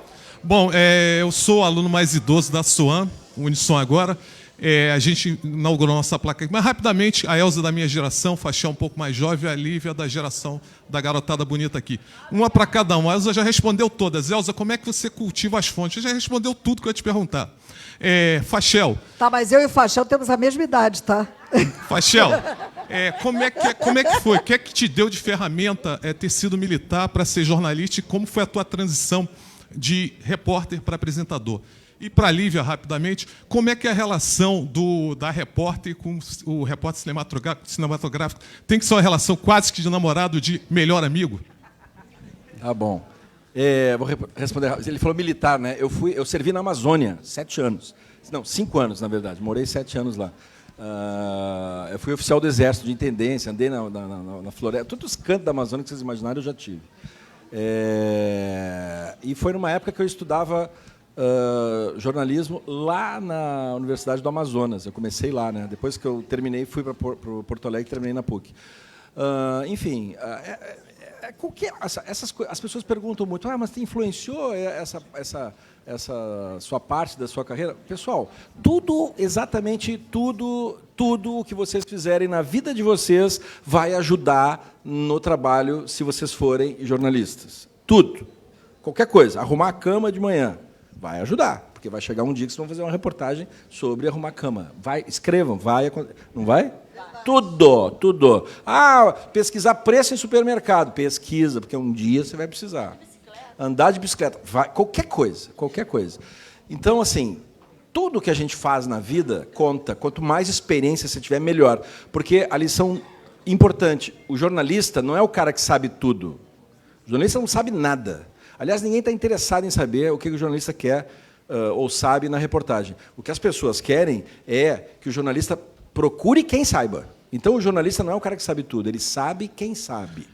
Bom, eu sou o aluno mais idoso da SUAM, Uniswan agora. A gente inaugurou nossa placa aqui. Mas, rapidamente, a Elza da minha geração, o Fachel um pouco mais jovem, a Lívia da geração da garotada bonita aqui. Uma para cada um. A Elza já respondeu todas. Elza, como é que você cultiva as fontes? Já respondeu tudo que eu ia te perguntar. Fachel. Tá, mas eu e o Fachel temos a mesma idade, tá? Fachel, como é que foi? O que é que te deu de ferramenta ter sido militar para ser jornalista e como foi a tua transição de repórter para apresentador? E para a Lívia, rapidamente, como é que é a relação da repórter com o repórter cinematográfico? Tem que ser uma relação quase que de namorado, de melhor amigo? Tá bom. Vou responder. Ele falou militar, né? Eu servi na Amazônia 7 anos. Não, 5 anos, na verdade. Morei 7 anos lá. Eu fui oficial do Exército de Intendência, andei na floresta. Todos os cantos da Amazônia que vocês imaginarem eu já tive. E foi numa época que eu estudava jornalismo lá na Universidade do Amazonas. Eu comecei lá, né? Depois que eu terminei, fui para Porto Alegre e terminei na PUC. Enfim, as pessoas perguntam muito, mas te influenciou essa sua parte da sua carreira? Pessoal, exatamente tudo o que vocês fizerem na vida de vocês vai ajudar no trabalho se vocês forem jornalistas. Tudo. Qualquer coisa. Arrumar a cama de manhã. Vai ajudar, porque vai chegar um dia que vocês vão fazer uma reportagem sobre arrumar cama. Escrevam, não vai? Tudo. Pesquisar preço em supermercado. Pesquisa, porque um dia você vai precisar. Andar de bicicleta. Qualquer coisa. Então, assim, tudo que a gente faz na vida conta. Quanto mais experiência você tiver, melhor. Porque a lição importante, o jornalista não é o cara que sabe tudo. O jornalista não sabe nada. Aliás, ninguém está interessado em saber o que o jornalista quer ou sabe na reportagem. O que as pessoas querem é que o jornalista procure quem saiba. Então, o jornalista não é o cara que sabe tudo, ele sabe quem sabe.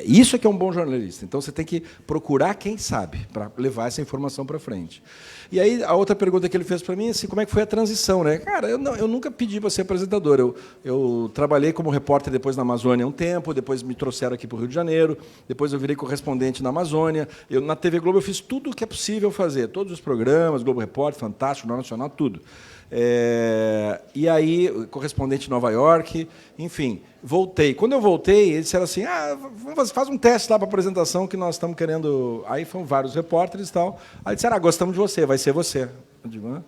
Isso é que é um bom jornalista. Então, você tem que procurar quem sabe para levar essa informação para frente. E aí, a outra pergunta que ele fez para mim é assim, como é que foi a transição, né? Cara, eu nunca pedi para ser apresentador. Eu trabalhei como repórter depois na Amazônia um tempo, depois me trouxeram aqui para o Rio de Janeiro, depois eu virei correspondente na Amazônia. Na TV Globo eu fiz tudo o que é possível fazer, todos os programas, Globo Repórter, Fantástico, Jornal Nacional, tudo. E aí, correspondente em Nova York, enfim, voltei. Quando eu voltei, eles disseram assim, faz um teste lá para apresentação que nós estamos querendo... Aí foram vários repórteres e tal. Aí disseram, gostamos de você, vai ser você. Eu digo,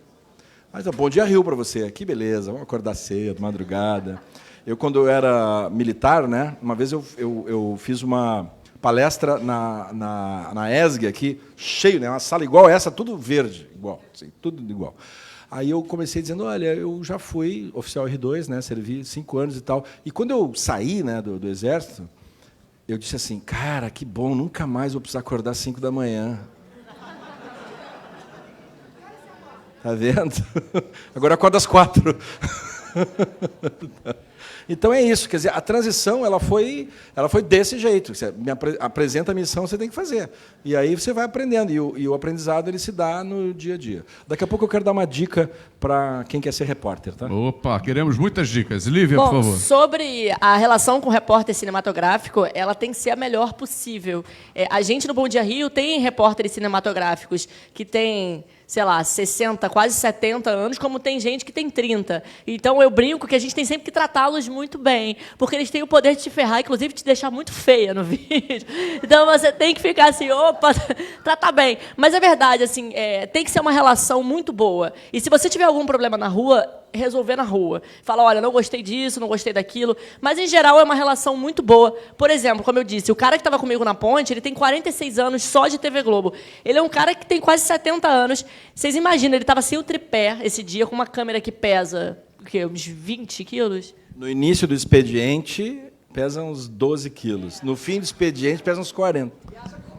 Mas, bom dia, Rio, para você. Que beleza, vamos acordar cedo, madrugada. Quando eu era militar, né, uma vez eu fiz uma palestra na ESG aqui, cheio, né, uma sala igual essa, tudo verde, igual, assim, tudo igual. Aí eu comecei dizendo, olha, eu já fui oficial R2, né, servi 5 anos e tal. E quando eu saí, né, do Exército, eu disse assim, cara, que bom, nunca mais vou precisar acordar às 5 da manhã. Tá vendo? Agora eu acordo às 4. Então é isso, quer dizer, a transição ela foi desse jeito. Você me apresenta a missão, você tem que fazer. E aí você vai aprendendo, e o aprendizado ele se dá no dia a dia. Daqui a pouco eu quero dar uma dica para quem quer ser repórter. Tá? Opa, queremos muitas dicas. Lívia, Bom, por favor. Sobre a relação com o repórter cinematográfico, ela tem que ser a melhor possível. A gente no Bom Dia Rio tem repórteres cinematográficos que têm, sei lá, 60, quase 70 anos, como tem gente que tem 30. Então, eu brinco que a gente tem sempre que tratá-los muito bem, porque eles têm o poder de te ferrar, inclusive te deixar muito feia no vídeo. Então, você tem que ficar assim, opa, tratar bem. Mas é verdade, assim, tem que ser uma relação muito boa. E se você tiver algum problema na rua, resolver na rua. Fala, olha, não gostei disso, não gostei daquilo. Mas, em geral, é uma relação muito boa. Por exemplo, como eu disse, o cara que estava comigo na ponte, ele tem 46 anos só de TV Globo. Ele é um cara que tem quase 70 anos. Vocês imaginam, ele estava sem o tripé esse dia, com uma câmera que pesa o quê, uns 20 quilos? No início do expediente, pesa uns 12 quilos. No fim do expediente, pesa uns 40.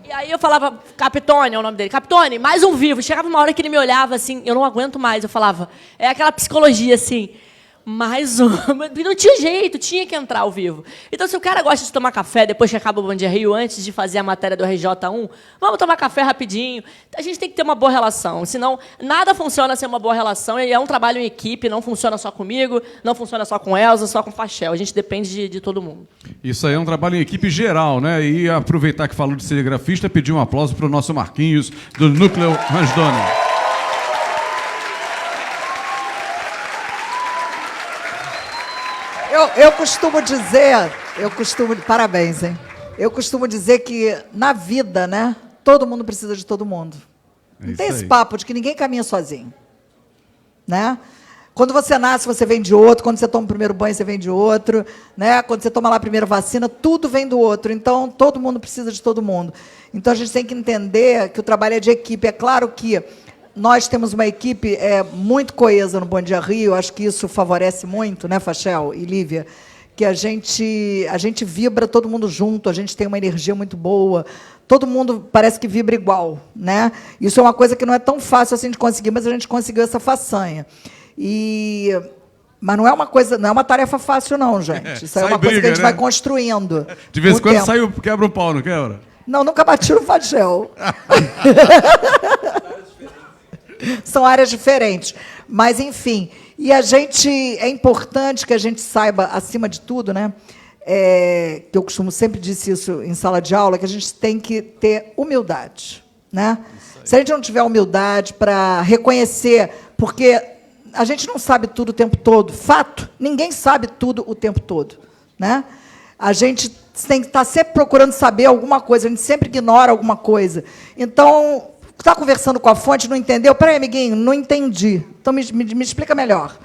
E aí eu falava, Capitone é o nome dele, Capitone, mais um vivo. Chegava uma hora que ele me olhava assim, eu não aguento mais. Eu falava, é aquela psicologia assim, mais um. Não tinha jeito, tinha que entrar ao vivo. Então, se o cara gosta de tomar café depois que acaba o Bom Dia Rio, antes de fazer a matéria do RJ1, vamos tomar café rapidinho. A gente tem que ter uma boa relação, senão nada funciona sem uma boa relação. E é um trabalho em equipe, não funciona só comigo, não funciona só com Elza, só com o Fachel. A gente depende de todo mundo. Isso aí é um trabalho em equipe geral, né? E aproveitar que falou de cinegrafista, pedir um aplauso para o nosso Marquinhos, do Núcleo Ransdorf. Eu costumo dizer, parabéns, hein? Eu costumo dizer que na vida, né, todo mundo precisa de todo mundo. Não tem esse papo de que ninguém caminha sozinho, né? Quando você nasce, você vem de outro. Quando você toma o primeiro banho, você vem de outro, né? Quando você toma lá a primeira vacina, tudo vem do outro. Então, todo mundo precisa de todo mundo. Então, a gente tem que entender que o trabalho é de equipe. É claro que nós temos uma equipe muito coesa no Bom Dia Rio, acho que isso favorece muito, né, Fachel e Lívia, que a gente vibra todo mundo junto, a gente tem uma energia muito boa, todo mundo parece que vibra igual, né? Isso é uma coisa que não é tão fácil assim de conseguir, mas a gente conseguiu essa façanha. Mas não é uma tarefa fácil, não, gente. Isso é uma coisa que a gente vai construindo. De vez em quando quebra um pau, não quebra? Não, nunca bati no Fachel. São áreas diferentes. Mas, enfim, é importante que a gente saiba, acima de tudo, né, que eu costumo sempre dizer isso em sala de aula, que a gente tem que ter humildade. Né? Se a gente não tiver humildade para reconhecer, porque a gente não sabe tudo o tempo todo, fato, ninguém sabe tudo o tempo todo. Né? A gente tem que estar sempre procurando saber alguma coisa, a gente sempre ignora alguma coisa. Então, está conversando com a fonte, não entendeu? Peraí, amiguinho, não entendi. Então, me explica melhor.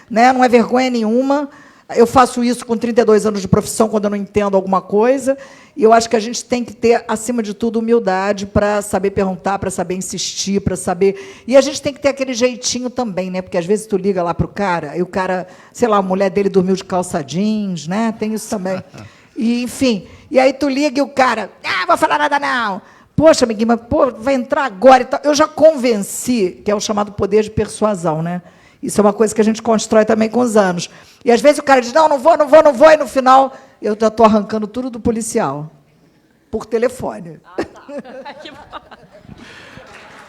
Né? Não é vergonha nenhuma Eu faço isso com 32 anos de profissão, quando eu não entendo alguma coisa, e eu acho que a gente tem que ter, acima de tudo, humildade para saber perguntar, para saber insistir, para saber... E a gente tem que ter aquele jeitinho também, né? Porque, às vezes, tu liga lá para o cara, e o cara, sei lá, a mulher dele dormiu de calça jeans, né? Tem isso também. E, enfim, e aí tu liga e o cara, vou falar nada não. Poxa, amiguinho, mas vai entrar agora e tal. Eu já convenci, que é o chamado poder de persuasão, né? Isso é uma coisa que a gente constrói também com os anos. E, às vezes, o cara diz, não vou, e, no final, eu já estou arrancando tudo do policial, por telefone.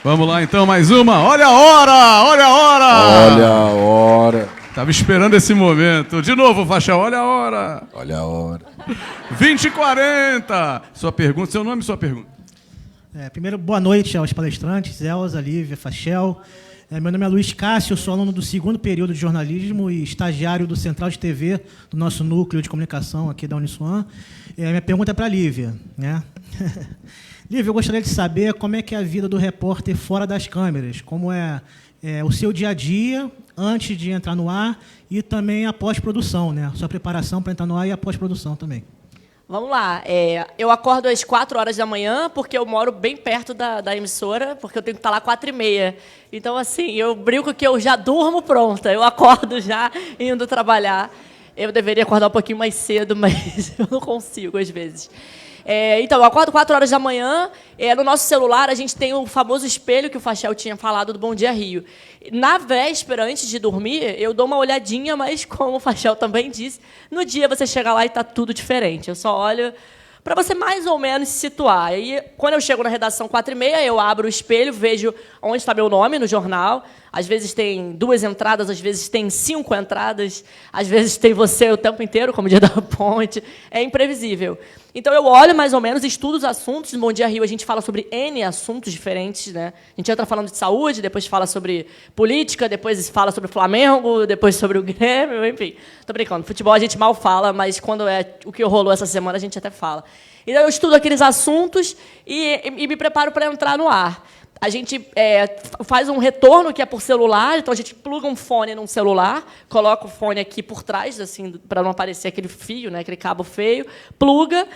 Vamos lá, então, mais uma. Olha a hora! Olha a hora! Olha a hora. Estava esperando esse momento. De novo, Fachel, olha a hora. Olha a hora. 20h40. Sua pergunta, seu nome e sua pergunta. Primeiro, boa noite aos palestrantes, Elza, Lívia, Fachel. Meu nome é Luiz Cássio, eu sou aluno do 2º período de jornalismo e estagiário do Central de TV, do nosso núcleo de comunicação aqui da Uniswan. Minha pergunta é para a Lívia, né? Lívia, eu gostaria de saber como é que é a vida do repórter fora das câmeras, como é o seu dia a dia antes de entrar no ar e também a pós-produção, né? Sua preparação para entrar no ar e a pós-produção também. Vamos lá. Eu acordo às 4 horas da manhã, porque eu moro bem perto da emissora, porque eu tenho que estar lá às 4h30. Então, assim, eu brinco que eu já durmo pronta. Eu acordo já indo trabalhar. Eu deveria acordar um pouquinho mais cedo, mas eu não consigo, às vezes. Então, eu acordo 4 horas da manhã. No nosso celular, a gente tem o famoso espelho que o Fachel tinha falado do Bom Dia Rio. Na véspera, antes de dormir, eu dou uma olhadinha, mas, como o Fachel também disse, no dia você chega lá e está tudo diferente. Eu só olho para você mais ou menos se situar. E, quando eu chego na redação 4h30, eu abro o espelho, vejo onde está meu nome no jornal. Às vezes tem 2 entradas, às vezes tem 5 entradas, às vezes tem você o tempo inteiro, como o Dia da Ponte. É imprevisível. Então, eu olho mais ou menos, estudo os assuntos. No Bom Dia Rio, a gente fala sobre N assuntos diferentes, né? A gente entra falando de saúde, depois fala sobre política, depois fala sobre o Flamengo, depois sobre o Grêmio, enfim. Estou brincando. Futebol a gente mal fala, mas quando é o que rolou essa semana, a gente até fala. Então, eu estudo aqueles assuntos e me preparo para entrar no ar. A gente faz um retorno que é por celular, então a gente pluga um fone num celular, coloca o fone aqui por trás, assim, para não aparecer aquele fio, né, aquele cabo feio, pluga.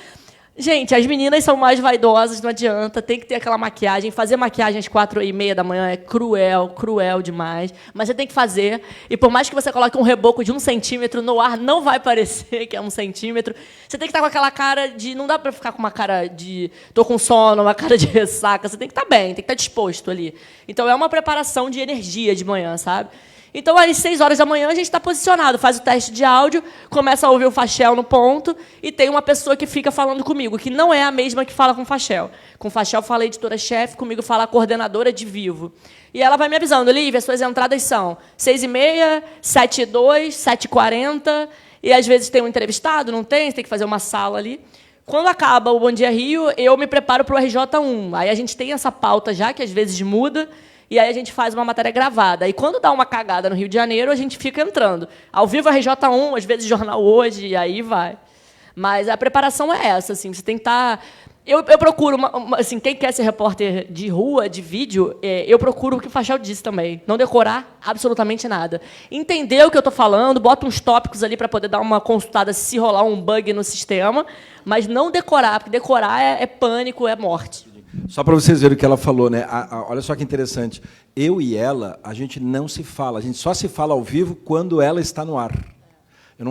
Gente, as meninas são mais vaidosas, não adianta, tem que ter aquela maquiagem. Fazer maquiagem às 4h30 da manhã é cruel, cruel demais, mas você tem que fazer. E por mais que você coloque um reboco de 1 centímetro no ar, não vai parecer que é 1 centímetro. Você tem que estar com aquela cara de... Não dá para ficar com uma cara de... Tô com sono, uma cara de ressaca. Você tem que estar bem, tem que estar disposto ali. Então, é uma preparação de energia de manhã, sabe? Então, às 6 horas da manhã, a gente está posicionado, faz o teste de áudio, começa a ouvir o Fachel no ponto, e tem uma pessoa que fica falando comigo, que não é a mesma que fala com o Fachel. Com o Fachel fala a editora-chefe, comigo fala a coordenadora de Vivo. E ela vai me avisando, Lívia, as suas entradas são 6h30, 7h02, 7h40, e às vezes tem um entrevistado, não tem, você tem que fazer uma sala ali. Quando acaba o Bom Dia Rio, eu me preparo para o RJ1. Aí a gente tem essa pauta já, que às vezes muda, e aí a gente faz uma matéria gravada. E quando dá uma cagada no Rio de Janeiro, a gente fica entrando. Ao vivo, RJ1, às vezes Jornal Hoje, e aí vai. Mas a preparação é essa, assim, você tem que estar... Eu procuro, assim, quem quer ser repórter de rua, de vídeo, eu procuro o que o Fachel disse também. Não decorar absolutamente nada. Entender o que eu estou falando, bota uns tópicos ali para poder dar uma consultada se rolar um bug no sistema, mas não decorar, porque decorar é pânico, é morte. Só para vocês verem o que ela falou, né? Olha só que interessante. Eu e ela, a gente não se fala. A gente só se fala ao vivo quando ela está no ar. Eu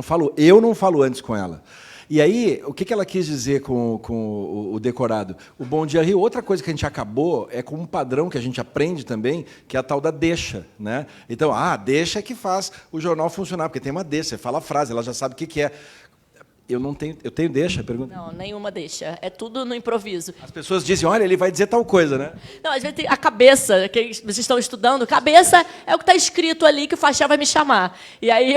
não falo antes com ela. E aí, o que ela quis dizer com o decorado? O Bom Dia Rio, outra coisa que a gente acabou é com um padrão que a gente aprende também, que é a tal da deixa, né? Então, a deixa é que faz o jornal funcionar, porque tem uma deixa, você fala a frase, ela já sabe o que é. Eu tenho deixa? Pergunta. Não, nenhuma deixa. É tudo no improviso. As pessoas dizem, olha, ele vai dizer tal coisa, né? Não, às vezes tem a cabeça, que vocês estão estudando, cabeça é o que está escrito ali que o Fachel vai me chamar. E aí,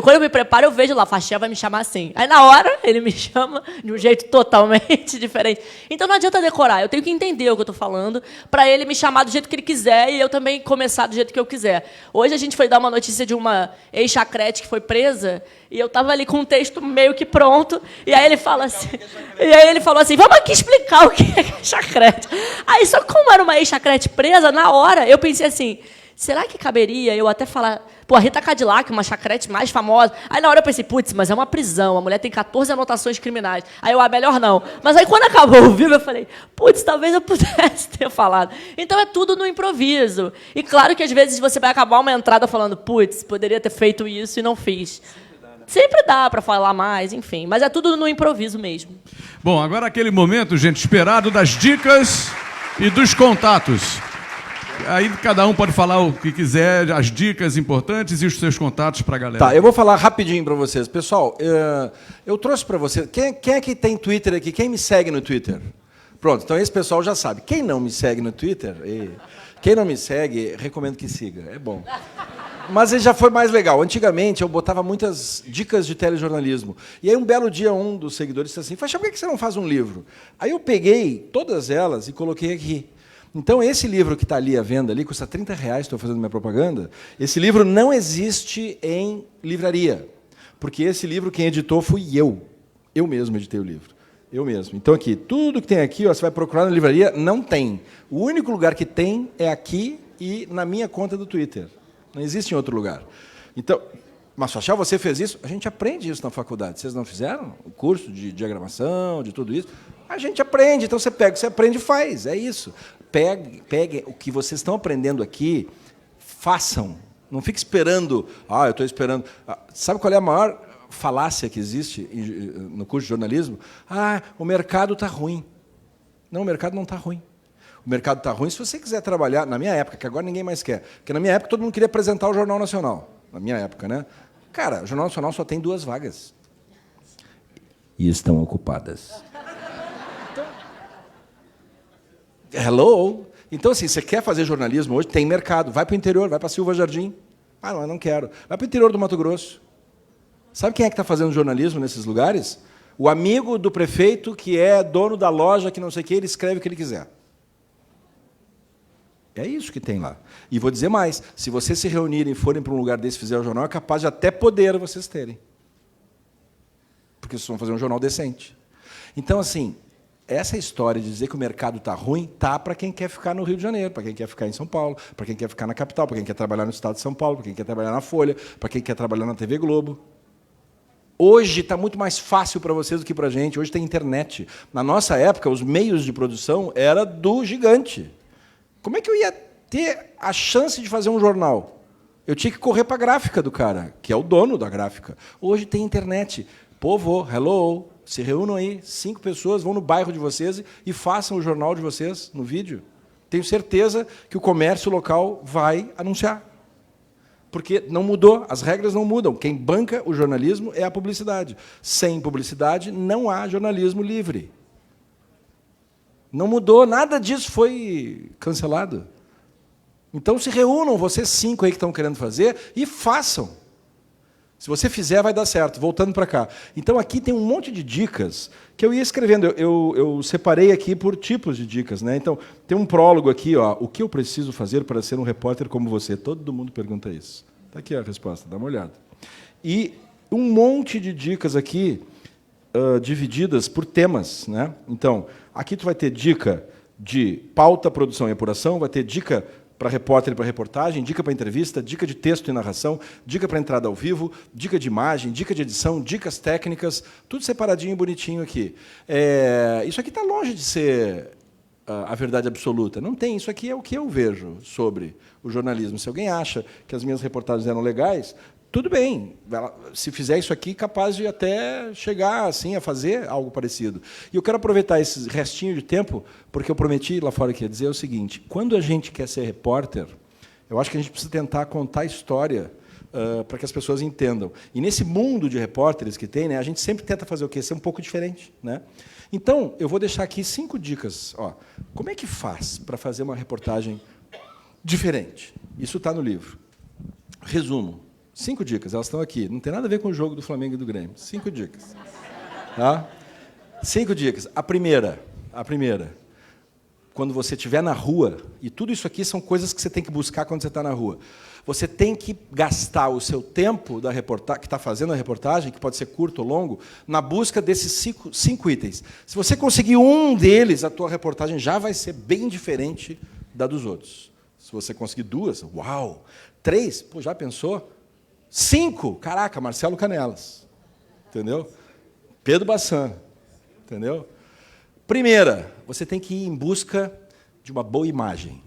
quando eu me preparo, eu vejo lá, Fachel vai me chamar assim. Aí, na hora, ele me chama de um jeito totalmente diferente. Então, não adianta decorar, eu tenho que entender o que eu estou falando para ele me chamar do jeito que ele quiser e eu também começar do jeito que eu quiser. Hoje, a gente foi dar uma notícia de uma ex-chacrete que foi presa e eu estava ali com um texto meio que pronto, e aí ele falou assim, vamos aqui explicar o que é chacrete. Aí, só que como era uma ex-chacrete presa, na hora, eu pensei assim, será que caberia eu até falar, pô, a Rita Cadillac, uma chacrete mais famosa. Aí na hora eu pensei, putz, mas é uma prisão, a mulher tem 14 anotações criminais. Aí eu, melhor não. Mas aí quando acabou o vivo, eu falei, putz, talvez eu pudesse ter falado. Então é tudo no improviso. E claro que às vezes você vai acabar uma entrada falando, putz, poderia ter feito isso e não fiz. Sempre dá para falar mais, enfim. Mas é tudo no improviso mesmo. Bom, agora aquele momento, gente, esperado das dicas e dos contatos. Aí cada um pode falar o que quiser, as dicas importantes e os seus contatos para a galera. Tá, eu vou falar rapidinho para vocês. Pessoal, eu trouxe para vocês... Quem é que tem Twitter aqui? Quem me segue no Twitter? Pronto, então esse pessoal já sabe. Quem não me segue no Twitter, quem não me segue, recomendo que siga. É bom. Mas ele já foi mais legal. Antigamente, eu botava muitas dicas de telejornalismo. E aí, um belo dia, um dos seguidores disse assim, Faixa, por que você não faz um livro? Aí eu peguei todas elas e coloquei aqui. Então, esse livro que está ali à venda, ali, custa R$30, estou fazendo minha propaganda. Esse livro não existe em livraria. Porque esse livro, quem editou fui eu. Eu mesmo editei o livro. Eu mesmo. Então, aqui, tudo que tem aqui, ó, você vai procurar na livraria, não tem. O único lugar que tem é aqui e na minha conta do Twitter. Não existe em outro lugar. Então, mas, Faixa, você fez isso? A gente aprende isso na faculdade. Vocês não fizeram? O curso de diagramação, de tudo isso? A gente aprende. Então, você pega, você aprende e faz. É isso. Pegue o que vocês estão aprendendo aqui, façam. Não fique esperando. Eu estou esperando. Sabe qual é a maior falácia que existe no curso de jornalismo? O mercado está ruim. Não, o mercado não está ruim. O mercado está ruim se você quiser trabalhar... Na minha época, que agora ninguém mais quer. Porque na minha época todo mundo queria apresentar o Jornal Nacional. Na minha época, né? Cara, o Jornal Nacional só tem 2 vagas. E estão ocupadas. Então, hello? Então, assim, você quer fazer jornalismo hoje? Tem mercado. Vai para o interior, vai para Silva Jardim. Não, eu não quero. Vai para o interior do Mato Grosso. Sabe quem é que está fazendo jornalismo nesses lugares? O amigo do prefeito, que é dono da loja, que não sei o quê, ele escreve o que ele quiser. É isso que tem lá. E vou dizer mais, se vocês se reunirem e forem para um lugar desse e fizerem um jornal, é capaz de até poder vocês terem. Porque vocês vão fazer um jornal decente. Então, assim, essa história de dizer que o mercado está ruim, está para quem quer ficar no Rio de Janeiro, para quem quer ficar em São Paulo, para quem quer ficar na capital, para quem quer trabalhar no estado de São Paulo, para quem quer trabalhar na Folha, para quem quer trabalhar na TV Globo. Hoje está muito mais fácil para vocês do que para a gente. Hoje tem internet. Na nossa época, os meios de produção eram do gigante. Como é que eu ia ter a chance de fazer um jornal? Eu tinha que correr para a gráfica do cara, que é o dono da gráfica. Hoje tem internet. Povo, hello, se reúnam aí, 5 pessoas, vão no bairro de vocês e façam o jornal de vocês no vídeo. Tenho certeza que o comércio local vai anunciar. Porque não mudou, as regras não mudam. Quem banca o jornalismo é a publicidade. Sem publicidade, não há jornalismo livre. Não mudou, nada disso foi cancelado. Então, se reúnam, vocês 5 aí que estão querendo fazer, e façam. Se você fizer, vai dar certo. Voltando para cá. Então, aqui tem um monte de dicas que eu ia escrevendo. Eu separei aqui por tipos de dicas, né? Então, tem um prólogo aqui, ó. O que eu preciso fazer para ser um repórter como você? Todo mundo pergunta isso. Está aqui a resposta, dá uma olhada. E um monte de dicas aqui, divididas por temas, né? Então, aqui tu vai ter dica de pauta, produção e apuração, vai ter dica para repórter e para reportagem, dica para entrevista, dica de texto e narração, dica para entrada ao vivo, dica de imagem, dica de edição, dicas técnicas, tudo separadinho e bonitinho aqui. Isso aqui está longe de ser a verdade absoluta. Não tem, isso aqui é o que eu vejo sobre o jornalismo. Se alguém acha que as minhas reportagens eram legais, tudo bem, se fizer isso aqui, capaz de até chegar assim, a fazer algo parecido. E eu quero aproveitar esse restinho de tempo, porque eu prometi lá fora que ia dizer o seguinte, quando a gente quer ser repórter, eu acho que a gente precisa tentar contar a história para que as pessoas entendam. E nesse mundo de repórteres que tem, né, a gente sempre tenta fazer o quê? Ser um pouco diferente, né? Então, eu vou deixar aqui 5 dicas. Ó, como é que faz para fazer uma reportagem diferente? Isso está no livro. Resumo. 5 dicas, elas estão aqui. Não tem nada a ver com o jogo do Flamengo e do Grêmio. 5 dicas. Tá? 5 dicas. A primeira, quando você estiver na rua, e tudo isso aqui são coisas que você tem que buscar quando você está na rua, você tem que gastar o seu tempo da que está fazendo a reportagem, que pode ser curto ou longo, na busca desses 5 itens. Se você conseguir um deles, a tua reportagem já vai ser bem diferente da dos outros. Se você conseguir 2, uau! 3, pô, já pensou? 5, caraca, Marcelo Canelas. Entendeu? Pedro Bassan. Entendeu? Primeira, você tem que ir em busca de uma boa imagem.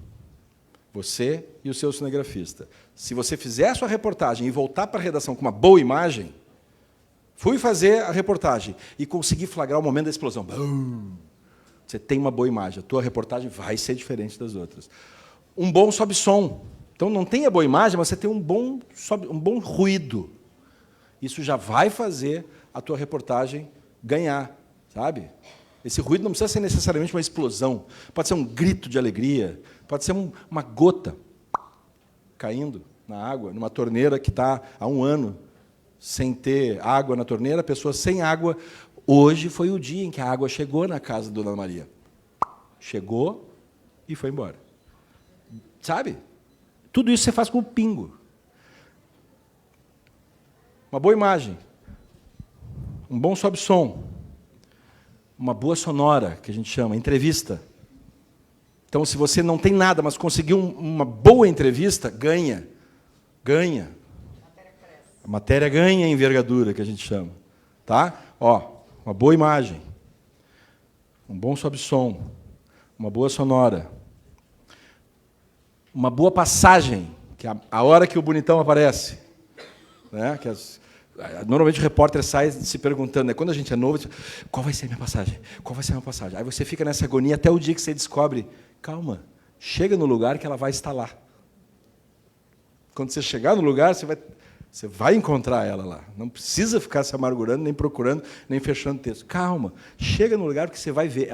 Você e o seu cinegrafista. Se você fizer a sua reportagem e voltar para a redação com uma boa imagem, fui fazer a reportagem e consegui flagrar o momento da explosão. Bum! Você tem uma boa imagem. A tua reportagem vai ser diferente das outras. Um bom sobe-som. Então, não tem a boa imagem, mas você tem um bom ruído. Isso já vai fazer a tua reportagem ganhar, sabe? Esse ruído não precisa ser necessariamente uma explosão. Pode ser um grito de alegria, pode ser uma gota caindo na água, numa torneira que está há 1 ano sem ter água na torneira, a pessoa sem água. Hoje foi o dia em que a água chegou na casa da Dona Maria. Chegou e foi embora. Sabe? Tudo isso você faz com o pingo. Uma boa imagem, um bom sobe-som, uma boa sonora, que a gente chama, entrevista. Então, se você não tem nada, mas conseguiu uma boa entrevista, ganha. Ganha. A matéria ganha envergadura, que a gente chama. Tá? Ó, uma boa imagem, um bom sobe-som, uma boa sonora, uma boa passagem, que é a hora que o bonitão aparece. Né? Que normalmente o repórter sai se perguntando, né? Quando a gente é novo, qual vai ser a minha passagem? Qual vai ser a minha passagem? Aí você fica nessa agonia até o dia que você descobre, calma, chega no lugar que ela vai estar lá. Quando você chegar no lugar, você vai encontrar ela lá. Não precisa ficar se amargurando, nem procurando, nem fechando o texto. Calma, chega no lugar que você vai ver.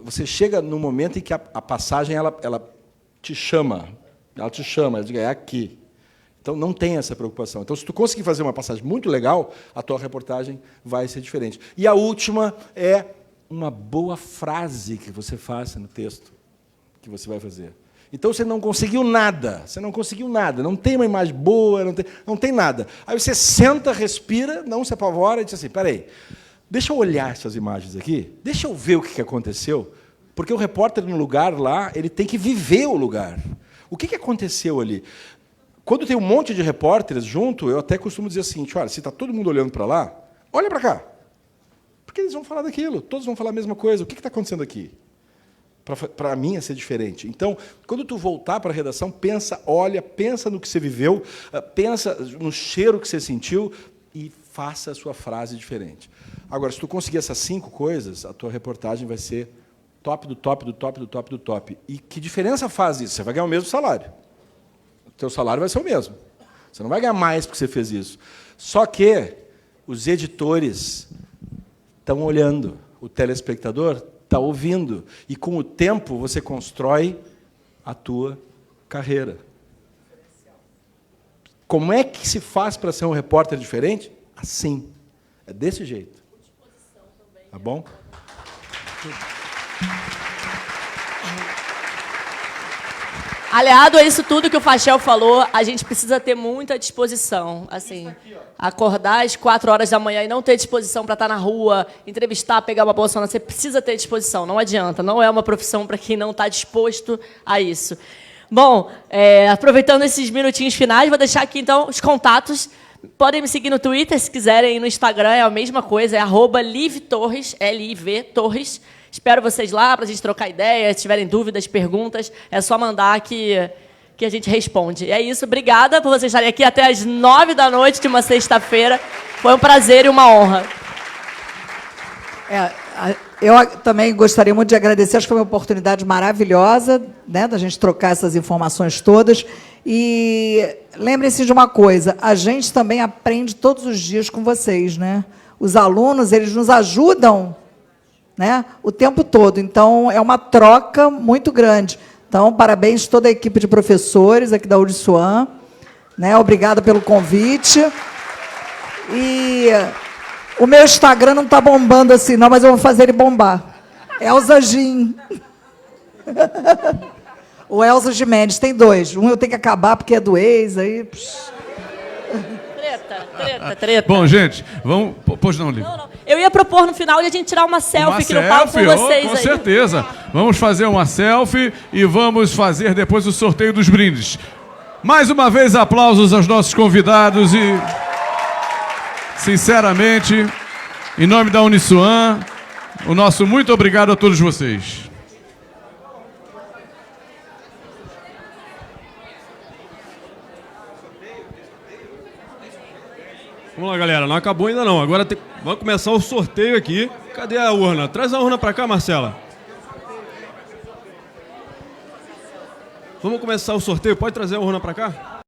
Você chega no momento em que a passagem ela te chama. Ela te chama, ela diz, é aqui. Então, não tem essa preocupação. Então, se tu conseguir fazer uma passagem muito legal, a tua reportagem vai ser diferente. E a última é uma boa frase que você faça no texto que você vai fazer. Então, você não conseguiu nada, não tem uma imagem boa, não tem nada. Aí você senta, respira, não se apavora e diz assim, espera aí, deixa eu olhar essas imagens aqui, deixa eu ver o que aconteceu, porque o repórter no lugar lá, ele tem que viver o lugar. O que aconteceu ali? Quando tem um monte de repórteres junto, eu até costumo dizer assim, olha, se está todo mundo olhando para lá, olha para cá. Porque eles vão falar daquilo, todos vão falar a mesma coisa. O que está acontecendo aqui? Para mim é ser diferente. Então, quando tu voltar para a redação, pensa no que você viveu, pensa no cheiro que você sentiu e faça a sua frase diferente. Agora, se tu conseguir essas 5 coisas, a tua reportagem vai ser top do top, do top, do top, do top. E que diferença faz isso? Você vai ganhar o mesmo salário. O teu salário vai ser o mesmo. Você não vai ganhar mais porque você fez isso. Só que os editores estão olhando, o telespectador está ouvindo. E, com o tempo, você constrói a tua carreira. Como é que se faz para ser um repórter diferente? Assim. É desse jeito. Tá bom? Aliado a isso tudo que o Fachel falou, a gente precisa ter muita disposição. Assim, acordar às 4 horas da manhã e não ter disposição para estar na rua, entrevistar, pegar uma bolsa, você precisa ter disposição, não adianta. Não é uma profissão para quem não está disposto a isso. Bom, aproveitando esses minutinhos finais, vou deixar aqui, então, os contatos. Podem me seguir no Twitter, se quiserem, no Instagram, é a mesma coisa, é @livtorres, L-I-V, Torres. Espero vocês lá para a gente trocar ideias, se tiverem dúvidas, perguntas, é só mandar que a gente responde. É isso, obrigada por vocês estarem aqui até às 9 da noite de uma sexta-feira. Foi um prazer e uma honra. Eu também gostaria muito de agradecer, acho que foi uma oportunidade maravilhosa, né, da gente trocar essas informações todas. E lembrem-se de uma coisa, a gente também aprende todos os dias com vocês, né? Os alunos, eles nos ajudam, né, o tempo todo. Então, é uma troca muito grande. Então, parabéns a toda a equipe de professores aqui da Uniswan, né? Obrigada pelo convite. E o meu Instagram não está bombando assim, não, mas eu vou fazer ele bombar. Elza Gin. O Elza Gimenez, tem 2. Um eu tenho que acabar porque é do ex, aí... Preta. Treta. Bom, gente, vamos... Pois não, Lívia. Não. Eu ia propor no final de a gente tirar uma selfie aqui no palco com vocês com aí. certeza. Vamos fazer uma selfie e vamos fazer depois o sorteio dos brindes. Mais uma vez, aplausos aos nossos convidados e, sinceramente, em nome da Uniswan, o nosso muito obrigado a todos vocês. Vamos lá, galera. Não acabou ainda não. Agora vamos começar o sorteio aqui. Cadê a urna? Traz a urna para cá, Marcela. Vamos começar o sorteio. Pode trazer a urna para cá?